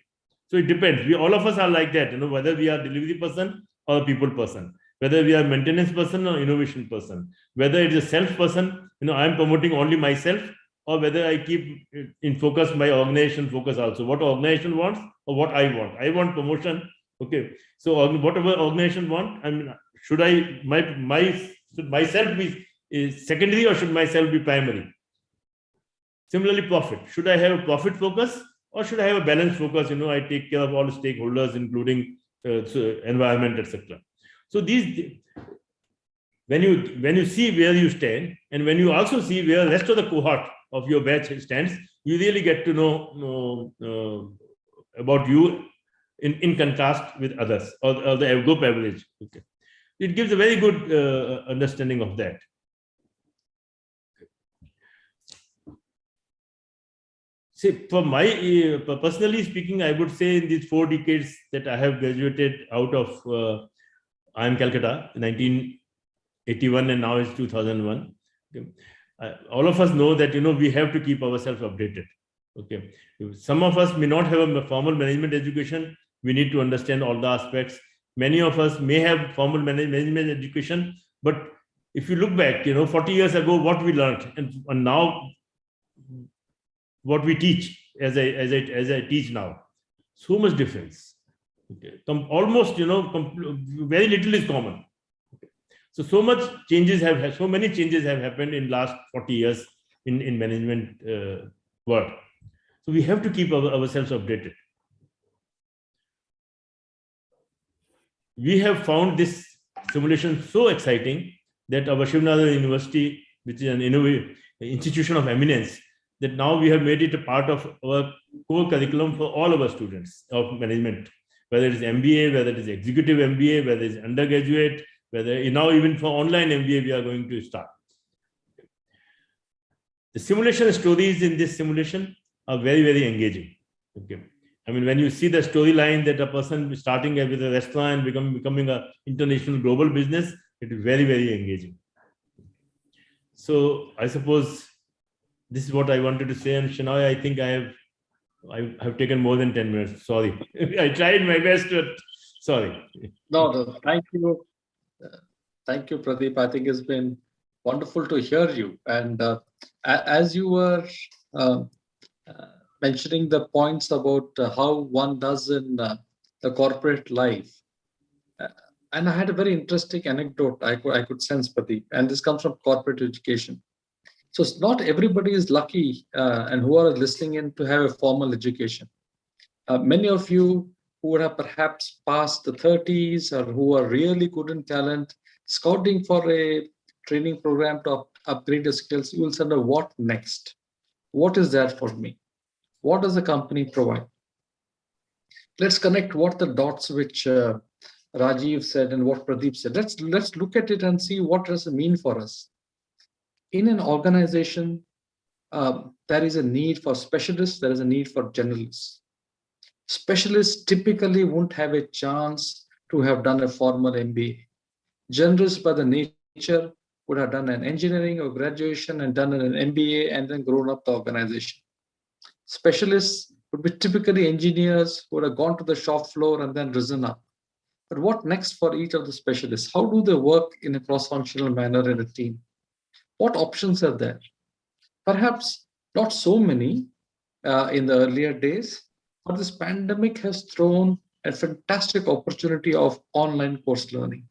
So it depends. All of us are like that, whether we are delivery person or a people person, whether we are maintenance person or innovation person, whether it is a self person, I'm promoting only myself, or whether I keep in focus my organization focus also. What organization wants or what I want. I want promotion. Okay. So whatever organization want, should myself be secondary or should myself be primary? Similarly, profit. Should I have a profit focus or should I have a balanced focus? I take care of all stakeholders, including environment, etc. So these, when you see where you stand, and when you also see where the rest of the cohort of your batch stands, you really get to know about you in contrast with others, or the group average. Okay, it gives a very good understanding of that. See, for my personally speaking, I would say in these 4 decades that I have graduated out of IIM Calcutta in 1981, and now it's 2001. Okay. All of us know that we have to keep ourselves updated. Okay, some of us may not have a formal management education. We need to understand all the aspects. Many of us may have formal management education, but if you look back, 40 years ago, what we learned, and now what we teach as I teach now, so much difference. Okay, almost very little is common. Okay. So many changes have happened in last 40 years in management world. So we have to keep ourselves updated. We have found this simulation so exciting that our Shiv University, which is an institution of eminence, that now we have made it a part of our core curriculum for all our students of management, whether it is MBA, whether it is executive MBA, whether it is undergraduate, whether now even for online MBA we are going to start. The simulation stories in this simulation are very, very engaging. Okay, when you see the storyline that a person starting with a restaurant and becoming an international global business, it is very, very engaging. So I suppose this is what I wanted to say. And Shinoy, I think I have taken more than 10 minutes. Sorry. I tried my best, but sorry. No, thank you. Thank you, Pradeep. I think it's been wonderful to hear you. And as you were mentioning the points about how one does in the corporate life, and I had a very interesting anecdote I could sense, Pradeep, and this comes from corporate education. So not everybody is lucky and who are listening in to have a formal education. Many of you who would have perhaps passed the 30s or who are really good in talent, scouting for a training program to upgrade your skills, you will say, what next? What is there for me? What does the company provide? Let's connect what the dots which Rajiv said and what Pradeep said. Let's look at it and see what does it mean for us. In an organization, there is a need for specialists, there is a need for generalists. Specialists typically won't have a chance to have done a formal MBA. Generalists, by the nature, would have done an engineering or graduation and done an MBA and then grown up the organization. Specialists would be typically engineers who would have gone to the shop floor and then risen up. But what next for each of the specialists? How do they work in a cross-functional manner in a team? What options are there? Perhaps not so many in the earlier days, but this pandemic has thrown a fantastic opportunity of online course learning,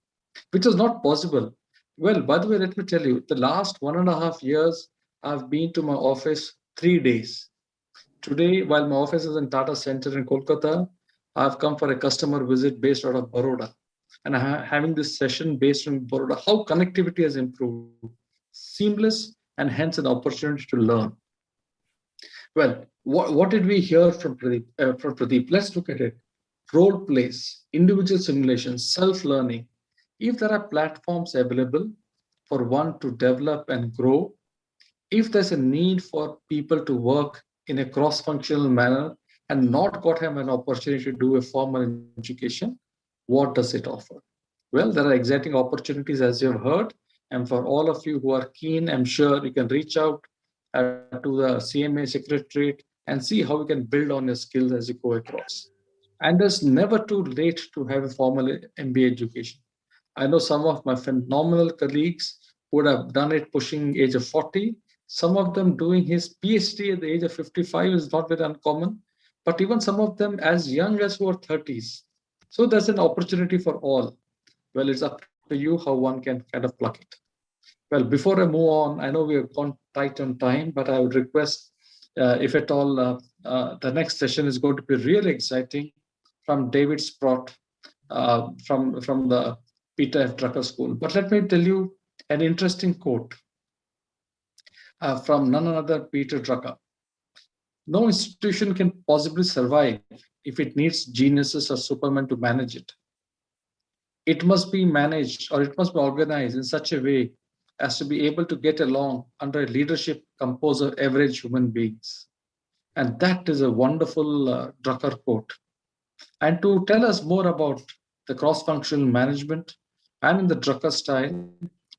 which is not possible. Well, by the way, let me tell you, the last 1.5 years, I've been to my office 3 days. Today, while my office is in Tata Center in Kolkata, I've come for a customer visit based out of Baroda. And I'm having this session based on Baroda, how connectivity has improved, seamless, and hence an opportunity to learn. Well, what did we hear from Pradeep? Let's look at it. Role plays, individual simulations, self-learning. If there are platforms available for one to develop and grow, if there's a need for people to work in a cross-functional manner and not got him an opportunity to do a formal education, what does it offer? Well, there are exciting opportunities, as you have heard. And for all of you who are keen, I'm sure you can reach out to the CMA Secretariat and see how you can build on your skills as you go across. And it's never too late to have a formal MBA education. I know some of my phenomenal colleagues would have done it pushing age of 40. Some of them doing his PhD at the age of 55 is not very uncommon, but even some of them as young as who are 30s. So there's an opportunity for all. Well, it's up to you how one can kind of pluck it. Well, before I move on, I know we have gone tight on time, but I would request, if at all, the next session is going to be really exciting from David Sprott from the Peter F. Drucker School. But let me tell you an interesting quote from none other Peter Drucker. No institution can possibly survive if it needs geniuses or supermen to manage it. It must be managed, or it must be organized in such a way as to be able to get along under a leadership composed of average human beings. And that is a wonderful Drucker quote. And to tell us more about the cross-functional management and in the Drucker style,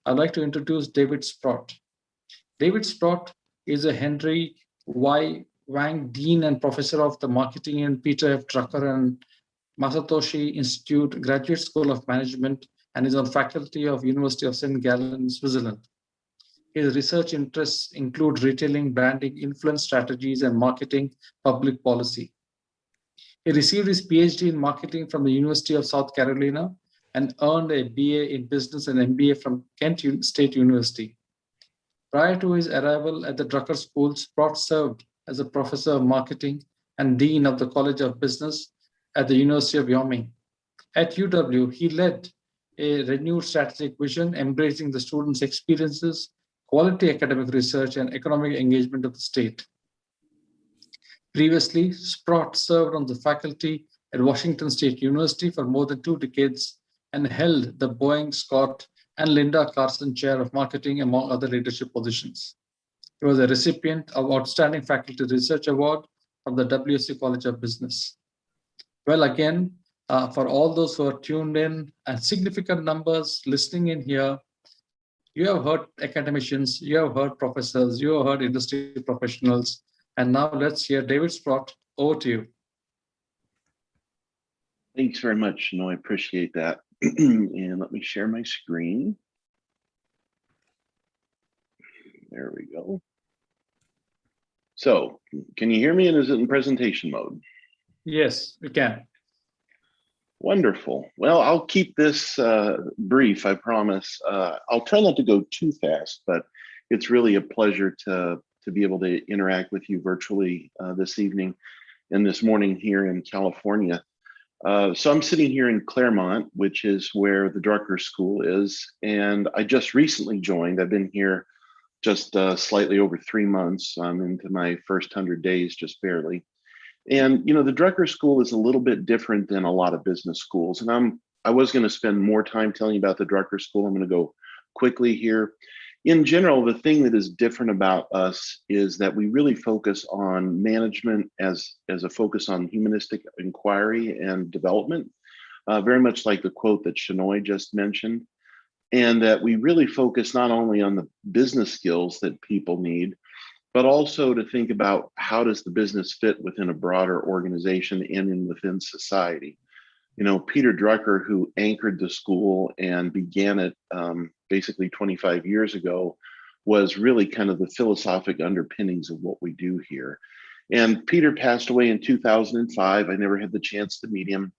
I'd like to introduce David Sprott. David Sprott is a Henry Y. Hwang Dean and Professor of the Marketing in Peter F. Drucker and Masatoshi Institute Graduate School of Management and is on faculty of University of St. Gallen, Switzerland. His research interests include retailing, branding, influence strategies, and marketing public policy. He received his PhD in marketing from the University of South Carolina and earned a BA in business and MBA from Kent State University. Prior to his arrival at the Drucker School, Sprott served as a professor of marketing and dean of the College of Business at the University of Wyoming. At UW, he led a renewed strategic vision, embracing the students' experiences, quality academic research, and economic engagement of the state. Previously, Sprott served on the faculty at Washington State University for more than 2 decades and held the Boeing, Scott, and Linda Carson Chair of Marketing, among other leadership positions. He was a recipient of Outstanding Faculty Research Award from the WSU College of Business. Well, again, for all those who are tuned in and significant numbers listening in here, you have heard academicians, you have heard professors, you have heard industry professionals, and now let's hear David Sprott. Over to you. Thanks very much. No, I appreciate that. And let me share my screen. There we go. So, can you hear me, and is it in presentation mode? Yes, we can. Wonderful. Well, I'll keep this brief, I promise. I'll try not to go too fast, but it's really a pleasure to be able to interact with you virtually this evening and this morning here in California. So I'm sitting here in Claremont, which is where the Drucker School is, and I just recently joined. I've been here just slightly over 3 months. I'm into my first 100 days, just barely. And, you know, the Drucker School is a little bit different than a lot of business schools. And I was going to spend more time telling you about the Drucker School. I'm going to go quickly here. In general, the thing that is different about us is that we really focus on management as a focus on humanistic inquiry and development, very much like the quote that Shinoy just mentioned. And that we really focus not only on the business skills that people need, but also to think about how does the business fit within a broader organization and within society. You know, Peter Drucker, who anchored the school and began it basically 25 years ago, was really kind of the philosophic underpinnings of what we do here. And Peter passed away in 2005. I never had the chance to meet him,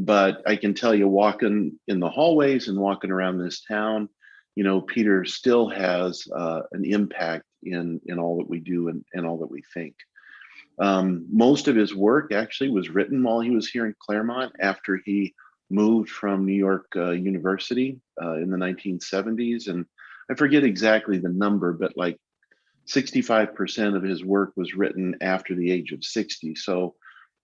But I can tell you, walking in the hallways and walking around this town, you know, Peter still has an impact in all that we do and all that we think. Most of his work actually was written while he was here in Claremont after he moved from New York University in the 1970s. And I forget exactly the number, but like 65% of his work was written after the age of 60. So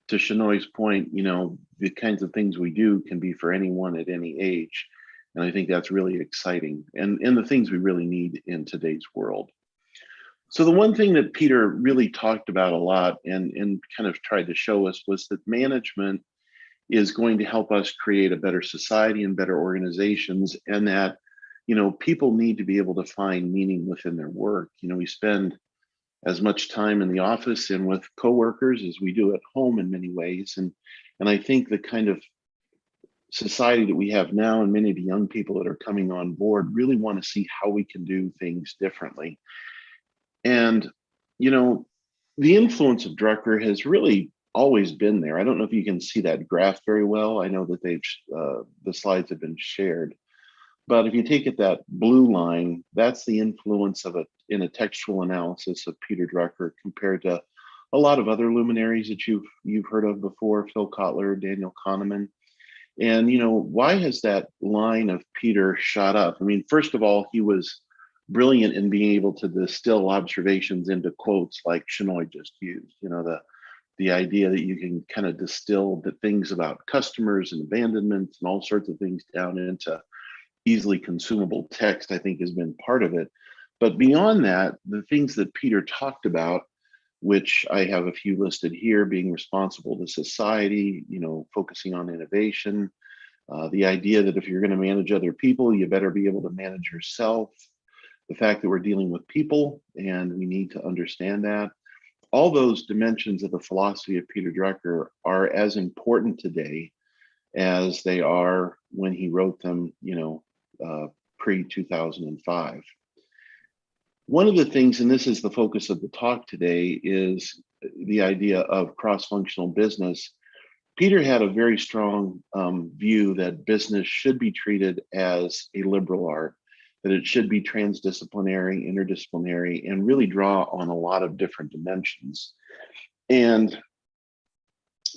to Shinoy's point, you know, the kinds of things we do can be for anyone at any age. And I think that's really exciting and the things we really need in today's world. So the one thing that Peter really talked about a lot and kind of tried to show us was that management is going to help us create a better society and better organizations, and that, you know, people need to be able to find meaning within their work. You know, we spend as much time in the office and with coworkers as we do at home in many ways. And I think the kind of society that we have now and many of the young people that are coming on board really want to see how we can do things differently. And, you know, the influence of Drucker has really always been there. I don't know if you can see that graph very well. I know that the slides have been shared. But if you take it that blue line, that's the influence of it in a textual analysis of Peter Drucker compared to a lot of other luminaries that you've heard of before, Phil Kotler, Daniel Kahneman. And, you know, why has that line of Peter shot up? I mean, first of all, he was brilliant in being able to distill observations into quotes like Shinoy just used. You know, the idea that you can kind of distill the things about customers and abandonments and all sorts of things down into easily consumable text, I think, has been part of it. But beyond that, the things that Peter talked about, which I have a few listed here, being responsible to society, you know, focusing on innovation, the idea that if you're going to manage other people, you better be able to manage yourself, the fact that we're dealing with people and we need to understand that. All those dimensions of the philosophy of Peter Drucker are as important today as they are when he wrote them, you know, pre-2005. One of the things, and this is the focus of the talk today, is the idea of cross-functional business. Peter had a very strong view that business should be treated as a liberal art, that it should be transdisciplinary, interdisciplinary, and really draw on a lot of different dimensions. And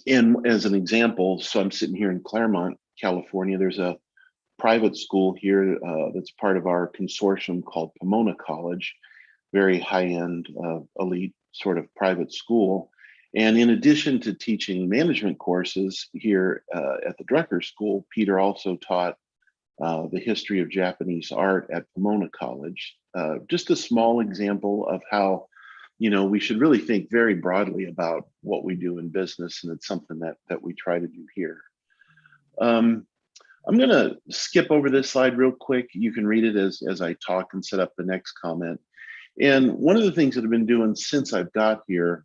as an example, so I'm sitting here in Claremont, California. There's a private school here that's part of our consortium called Pomona College, very high-end, elite sort of private school. And in addition to teaching management courses here at the Drucker School, Peter also taught the history of Japanese art at Pomona College. Just a small example of how, you know, we should really think very broadly about what we do in business, and it's something that we try to do here. I'm going to skip over this slide real quick. You can read it as I talk and set up the next comment. And one of the things that I've been doing since I've got here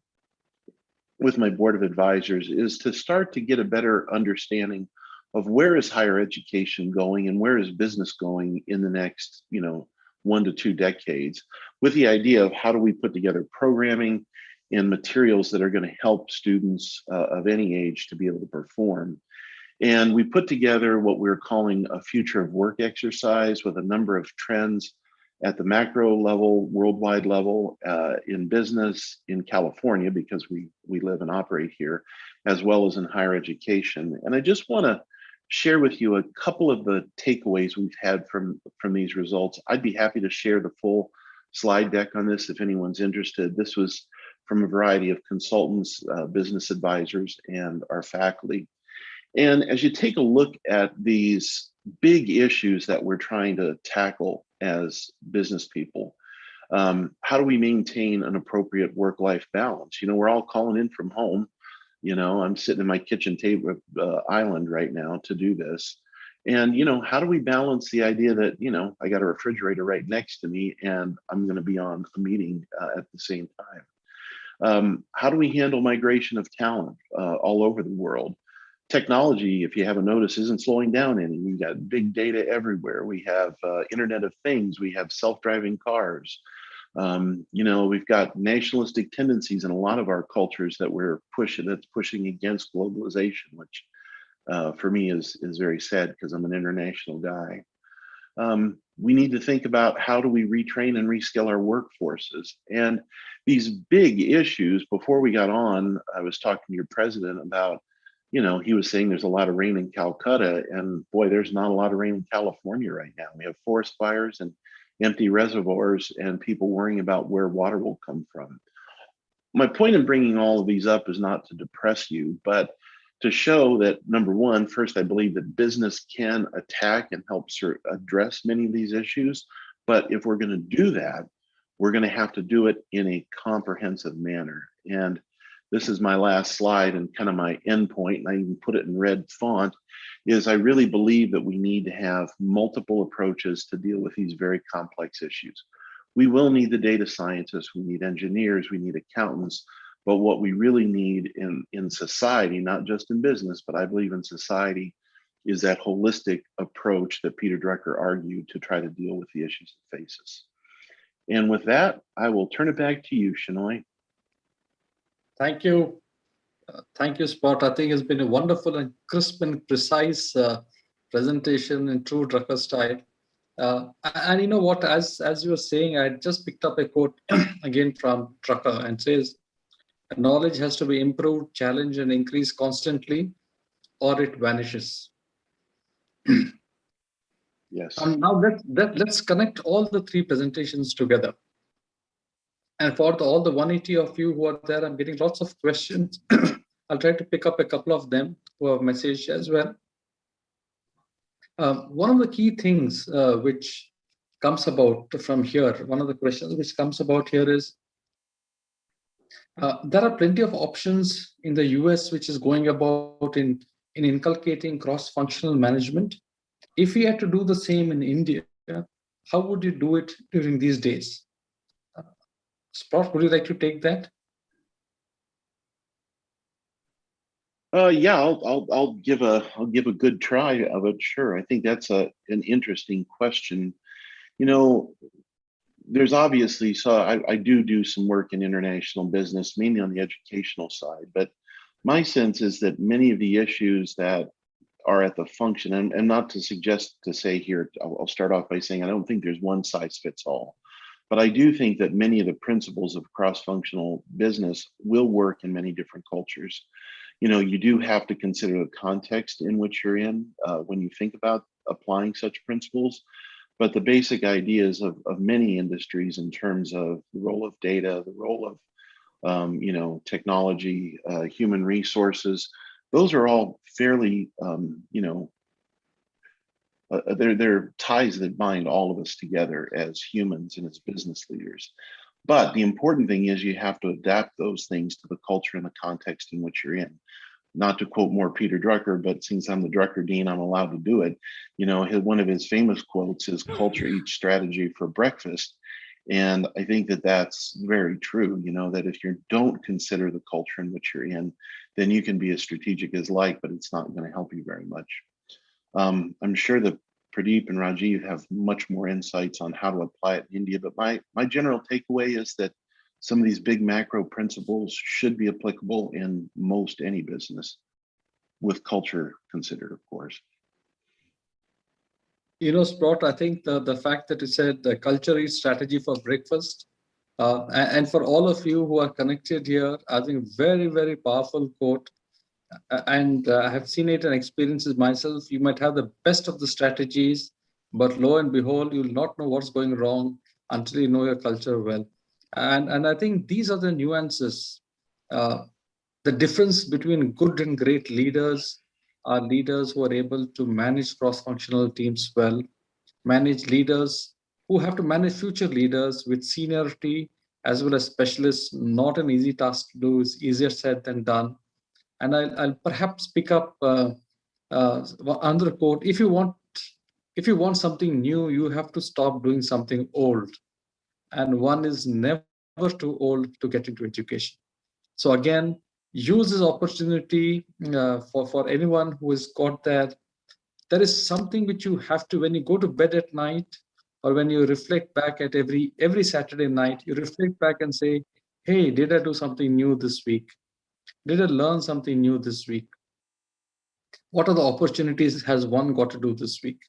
with my board of advisors is to start to get a better understanding of where is higher education going and where is business going in the next, you know, 1 to 2 decades, with the idea of how do we put together programming and materials that are going to help students of any age to be able to perform. And we put together what we're calling a future of work exercise with a number of trends at the macro level, worldwide level, in business in California, because we live and operate here, as well as in higher education. And I just want to share with you a couple of the takeaways we've had from these results. I'd be happy to share the full slide deck on this if anyone's interested. This was from a variety of consultants, business advisors, and our faculty. And as you take a look at these big issues that we're trying to tackle as business people, how do we maintain an appropriate work-life balance? You know, we're all calling in from home. You know, I'm sitting in my kitchen table island right now to do this. And, you know, how do we balance the idea that, you know, I got a refrigerator right next to me and I'm going to be on a meeting at the same time? How do we handle migration of talent all over the world? Technology, if you haven't noticed, isn't slowing down any. We've got big data everywhere. We have Internet of Things. We have self-driving cars. You know, we've got nationalistic tendencies in a lot of our cultures that we're pushing, that's pushing against globalization, which for me is very sad because I'm an international guy. We need to think about how do we retrain and reskill our workforces. And these big issues, before we got on, I was talking to your president about, he was saying there's a lot of rain in Calcutta, and boy, there's not a lot of rain in California right now. We have forest fires and empty reservoirs and people worrying about where water will come from. My point in bringing all of these up is not to depress you, but to show that, number one, first, I believe that business can attack and help address many of these issues. But if we're going to do that, we're going to have to do it in a comprehensive manner. And this is my last slide and kind of my end point, and I even put it in red font, is I really believe that we need to have multiple approaches to deal with these very complex issues. We will need the data scientists, we need engineers, we need accountants, but what we really need in society, not just in business, but I believe in society, is that holistic approach that Peter Drucker argued to try to deal with the issues it faces. And with that, I will turn it back to you, Shinoy. Thank you. Thank you, Sprott. I think it's been a wonderful and crisp and precise presentation in true Drucker style. And you know what, as you were saying, I just picked up a quote again from Drucker, and says, knowledge has to be improved, challenged, and increased constantly, or it vanishes. Yes. Now let's connect all the three presentations together. And for all the 180 of you who are there, I'm getting lots of questions. I'll try to pick up a couple of them who have messaged as well. One of the key things which comes about from here, one of the questions which comes about here is, there are plenty of options in the US which is going about in inculcating cross-functional management. If we had to do the same in India, how would you do it during these days? Sprott, would you like to take that? Yeah, I'll give a good try of it. Sure, I think that's an interesting question. There's obviously, so I do some work in international business, mainly on the educational side, but my sense is that many of the issues that are at the function, and not to suggest to say here, I'll start off by saying I don't think there's one size fits all, but I do think that many of the principles of cross-functional business will work in many different cultures. You do have to consider the context in which you're in when you think about applying such principles. But the basic ideas of many industries in terms of the role of data, the role of technology, human resources, those are all fairly, they're ties that bind all of us together as humans and as business leaders. But the important thing is you have to adapt those things to the culture and the context in which you're in. Not to quote more Peter Drucker, but since I'm the Drucker Dean, I'm allowed to do it. One of his famous quotes is "Culture eats strategy for breakfast." And I think that that's very true, that if you don't consider the culture in which you're in, then you can be as strategic as like, but it's not going to help you very much. I'm sure that Pradeep and Rajiv have much more insights on how to apply it in India, but my general takeaway is that some of these big macro principles should be applicable in most any business, with culture considered, of course. Sprott, I think the fact that you said the culture is strategy for breakfast, and for all of you who are connected here, I think very, very powerful quote. And I have seen it and experienced it myself. You might have the best of the strategies, but lo and behold, you will not know what's going wrong until you know your culture well. And I think these are the nuances. The difference between good and great leaders are leaders who are able to manage cross-functional teams well, manage leaders who have to manage future leaders with seniority as well as specialists. Not an easy task to do, is easier said than done. And I'll perhaps pick up another quote. If you want something new, you have to stop doing something old. And one is never too old to get into education. So again, use this opportunity for anyone who has got that. There is something which you have to, when you go to bed at night, or when you reflect back at every Saturday night, you reflect back and say, hey, did I do something new this week? Did I learn something new this week? What are the opportunities has one got to do this week?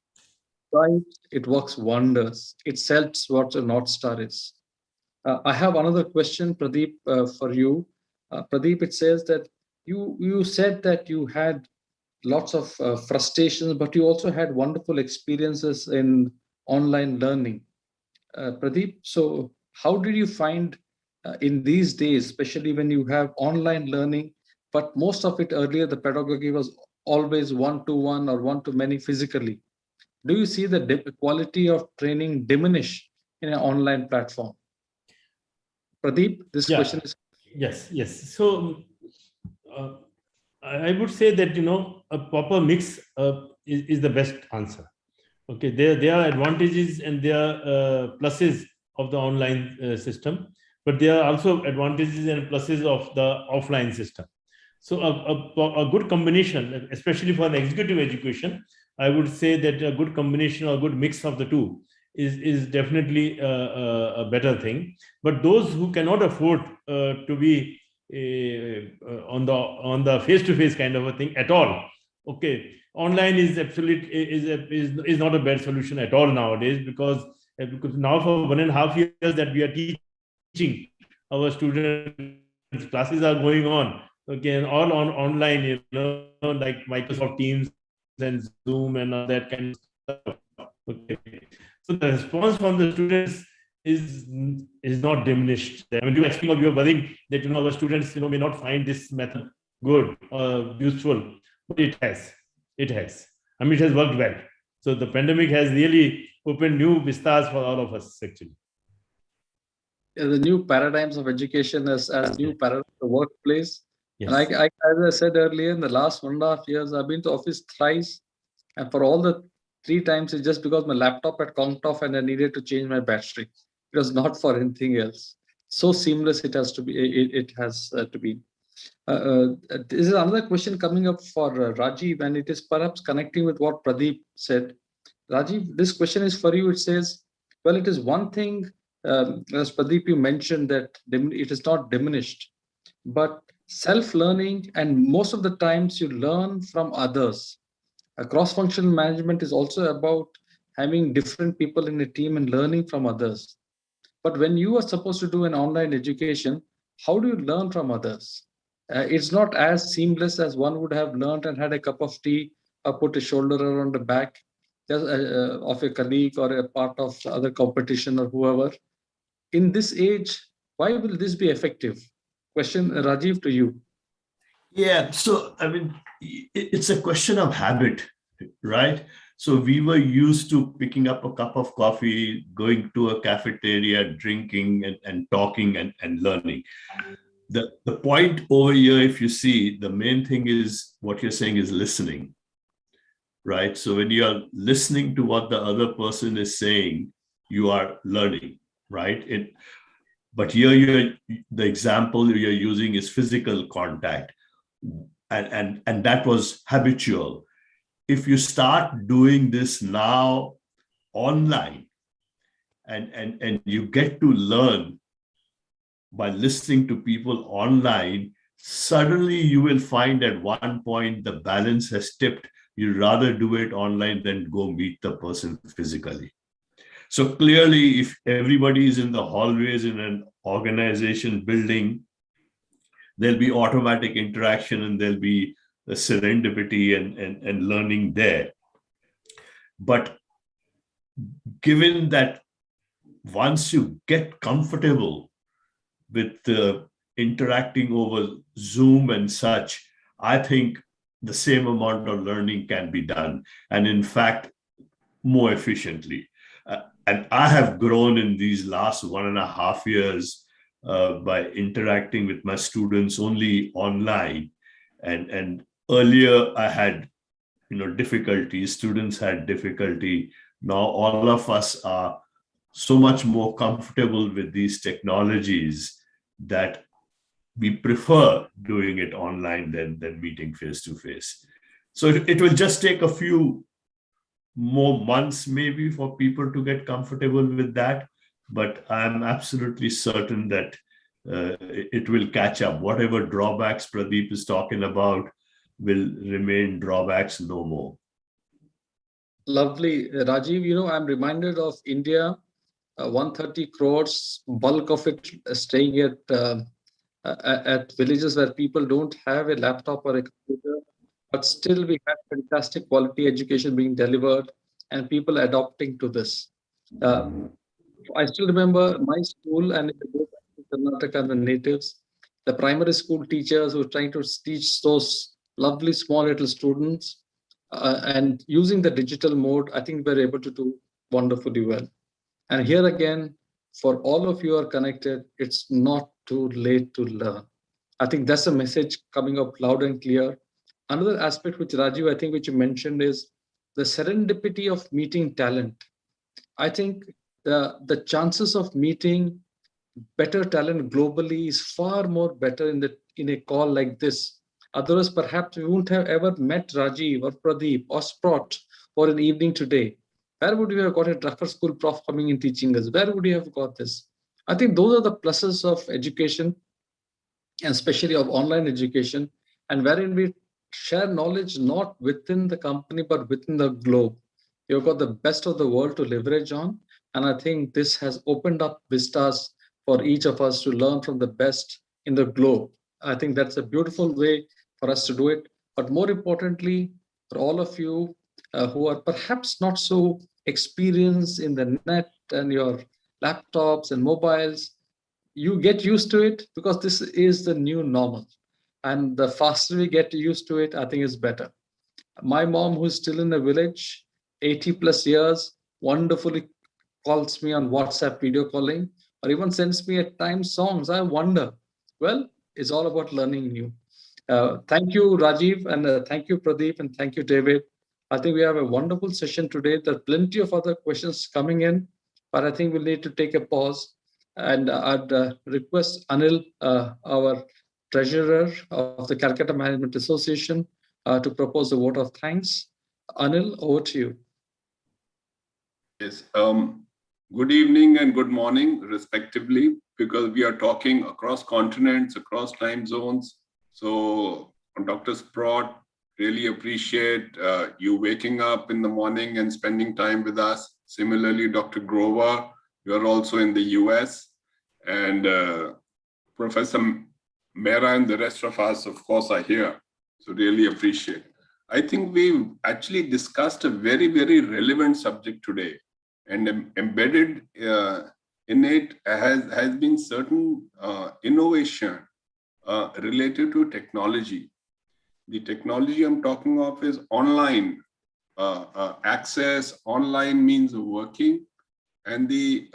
Right, it works wonders. It helps what the North Star is. I have another question, Pradeep, for you. Pradeep, it says that you said that you had lots of frustrations, but you also had wonderful experiences in online learning. Pradeep, so how did you find in these days, especially when you have online learning, but most of it earlier, the pedagogy was always one-to-one or one-to-many physically. Do you see the quality of training diminish in an online platform? Pradeep, this question is... Yes. So I would say that, a proper mix is the best answer. Okay, there are advantages and there are pluses of the online system, but there are also advantages and pluses of the offline system. So a good combination, especially for an executive education, I would say that a good combination or a good mix of the two is definitely a better thing. But those who cannot afford to be on the face-to-face kind of a thing at all, okay, online is absolutely is not a bad solution at all nowadays, because now for 1.5 years that we are teaching our students, classes are going on, okay, and all online, like Microsoft Teams and Zoom and all that kind of stuff. Okay, so the response from the students is not diminished. I mean, you are worrying that our students may not find this method good or useful, but it has. I mean, it has worked well. So the pandemic has really opened new vistas for all of us, actually. The new paradigms of education as new paradigms of workplace. Yes. And as I said earlier, in the last 1.5 years, I've been to office thrice, and for all the 3 times, it's just because my laptop had conked off and I needed to change my battery. It was not for anything else. So seamless it has to be. It has to be. This is another question coming up for Rajiv, and it is perhaps connecting with what Pradeep said. Rajiv, this question is for you. It says, well, it is one thing, as Pradeep, you mentioned that it is not diminished, but self-learning, and most of the times you learn from others. Cross-functional management is also about having different people in a team and learning from others. But when you are supposed to do an online education, how do you learn from others? It's not as seamless as one would have learned and had a cup of tea or put a shoulder around the back of a colleague or a part of other competition or whoever. In this age, why will this be effective? Question, Rajiv, to you. Yeah, so I mean, it's a question of habit, right? So we were used to picking up a cup of coffee, going to a cafeteria, drinking and talking and learning. The point over here, if you see, the main thing is what you're saying is listening, right? So when you are listening to what the other person is saying, you are learning, right? But here the example you're using is physical contact, and that was habitual. If you start doing this now online and you get to learn by listening to people online, suddenly you will find at one point the balance has tipped. You'd rather do it online than go meet the person physically. So clearly, if everybody is in the hallways in an organization building, there'll be automatic interaction and there'll be a serendipity and learning there. But given that once you get comfortable with interacting over Zoom and such, I think the same amount of learning can be done, and in fact, more efficiently. And I have grown in these last 1.5 years by interacting with my students only online. And earlier I had, difficulty. Students had difficulty. Now all of us are so much more comfortable with these technologies that we prefer doing it online than meeting face to face. So it will just take a few more months maybe for people to get comfortable with that, but I'm absolutely certain that it will catch up. Whatever drawbacks Pradeep is talking about, will remain drawbacks no more. Lovely. Rajiv, I'm reminded of India, 130 crores, bulk of it staying at villages where people don't have a laptop or a computer, but still we have fantastic quality education being delivered and people adopting to this. I still remember my school, and if you go back to Karnataka and the natives, the primary school teachers who were trying to teach those lovely small little students and using the digital mode, I think we're able to do wonderfully well. And here again, for all of you who are connected, it's not too late to learn. I think that's a message coming up loud and clear. Another aspect which Rajiv, I think, which you mentioned is the serendipity of meeting talent. I think the chances of meeting better talent globally is far more better in a call like this. Otherwise, perhaps we wouldn't have ever met Rajiv or Pradeep or Sprott for an evening today. Where would we have got a Drucker school prof coming and teaching us? Where would we have got this? I think those are the pluses of education, and especially of online education, and wherein we share knowledge not within the company, but within the globe. You've got the best of the world to leverage on. And I think this has opened up vistas for each of us to learn from the best in the globe. I think that's a beautiful way for us to do it. But more importantly, for all of you who are perhaps not so experienced in the net and your laptops and mobiles, you get used to it because this is the new normal. And the faster we get used to it, I think is better. My mom, who's still in the village, 80 plus years, wonderfully calls me on WhatsApp video calling, or even sends me at times songs. I wonder, well, it's all about learning new. Thank you, Rajiv, and thank you, Pradeep, and thank you, David. I think we have a wonderful session today. There are plenty of other questions coming in, but I think we'll need to take a pause. And I'd request Anil, our treasurer of the Calcutta Management Association, to propose a vote of thanks. Anil, over to you. Yes. Good evening and good morning, respectively, because we are talking across continents, across time zones. So, Dr. Sprott, really appreciate you waking up in the morning and spending time with us. Similarly, Dr. Grover, you are also in the US. And Professor Mehra and the rest of us, of course, are here. So really appreciate. I think we've actually discussed a very, very relevant subject today. And embedded in it has been certain innovation related to technology. The technology I'm talking of is online access, online means of working, and the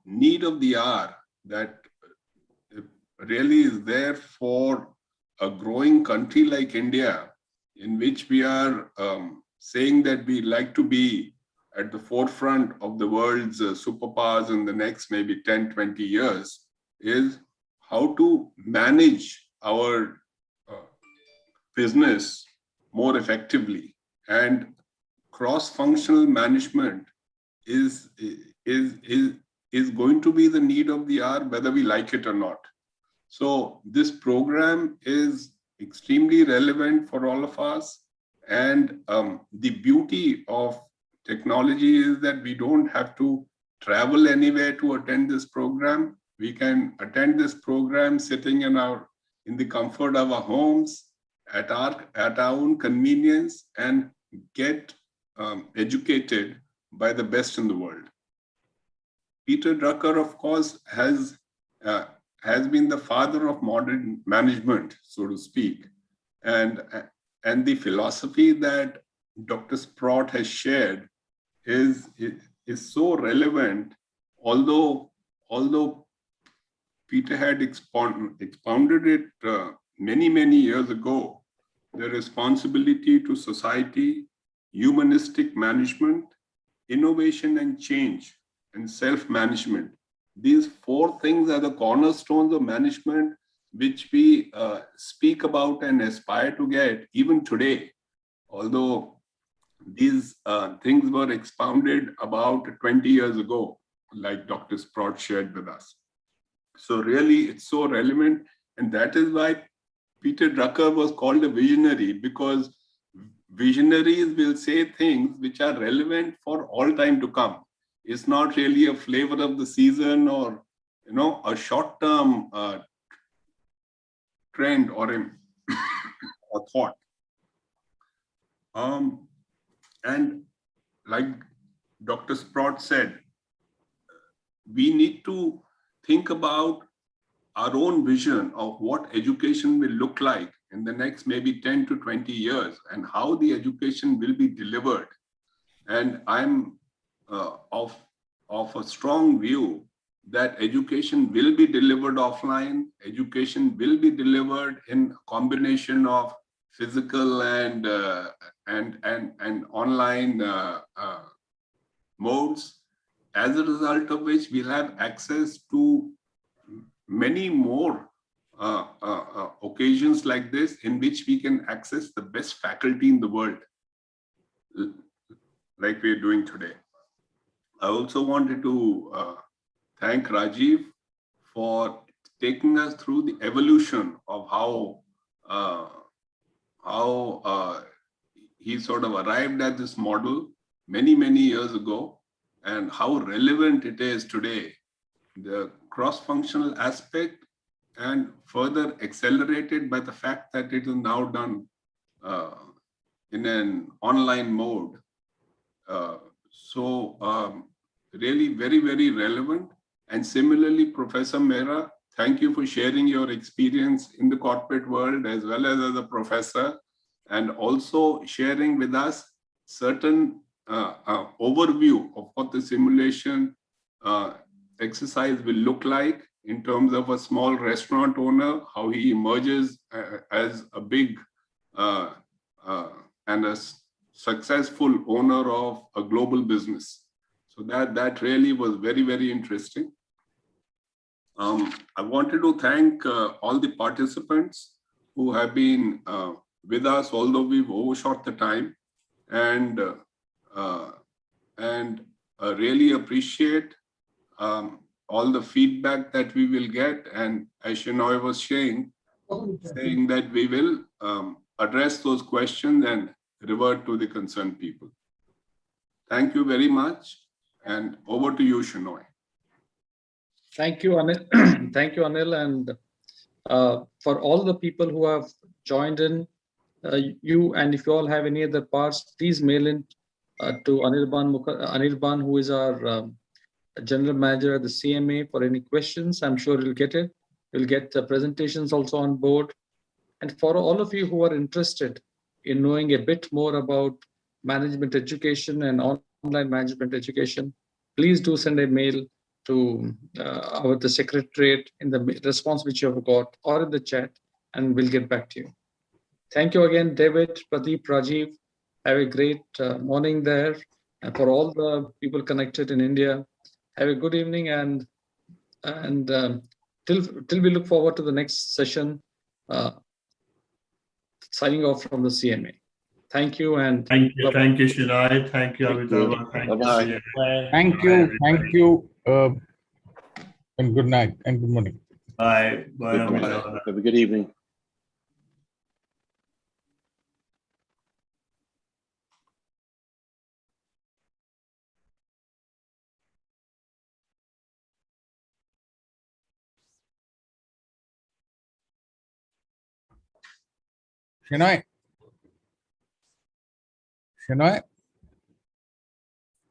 need of the hour that really is there for a growing country like India, in which we are saying that we like to be at the forefront of the world's superpowers in the next maybe 10, 20 years, is how to manage our business more effectively. And cross-functional management is going to be the need of the hour, whether we like it or not. So this program is extremely relevant for all of us. And the beauty of technology is that we don't have to travel anywhere to attend this program. We can attend this program sitting in the comfort of our homes, at our own convenience, and get educated by the best in the world. Peter Drucker, of course, has been the father of modern management, so to speak, and the philosophy that Dr. Sprott has shared is so relevant. Although Peter had expounded it many years ago, the responsibility to society, humanistic management, innovation and change, and self-management. These four things are the cornerstones of management, which we speak about and aspire to get even today. Although these things were expounded about 20 years ago, like Dr. Sprott shared with us. So really, it's so relevant. And that is why Peter Drucker was called a visionary because visionaries will say things which are relevant for all time to come. It's not really a flavor of the season or a short-term trend or a thought. And like Dr. Sprott said, we need to think about our own vision of what education will look like in the next maybe 10 to 20 years and how the education will be delivered. And I'm of a strong view that education will be delivered offline, education will be delivered in a combination of physical and online modes, as a result of which we'll have access to many more occasions like this in which we can access the best faculty in the world, like we're doing today. I also wanted to thank Rajiv for taking us through the evolution of how he sort of arrived at this model many years ago and how relevant it is today. The cross-functional aspect and further accelerated by the fact that it is now done in an online mode. Really very relevant. And similarly, Professor Mehra, thank you for sharing your experience in the corporate world as well as a professor, and also sharing with us certain overview of what the simulation exercise will look like in terms of a small restaurant owner, how he emerges as a big and a successful owner of a global business. So that really was very interesting. I wanted to thank all the participants who have been with us, although we've overshot the time, and really appreciate all the feedback that we will get. And as Shinoy was saying that we will address those questions and revert to the concerned people. Thank you very much. And over to you, Shinoy. Thank you, Anil. Thank you, Anil. And for all the people who have joined in, and if you all have any other parts, please mail in to Anirban, who is our general manager at the CMA, for any questions. I'm sure you'll get it. You'll get the presentations also on board. And for all of you who are interested in knowing a bit more about management education and online management education, please do send a mail to the secretariat in the response which you have got, or in the chat, and we'll get back to you. Thank you again, David, Pradeep, Rajiv. Have a great morning there. And for all the people connected in India, have a good evening, and till we look forward to the next session. Signing off from the CMA. Thank you, and thank you, Shinoy. Thank you, Amitabh. Thank you, and good night and good morning. Bye. Amitabh. Have a good evening. Shinoy.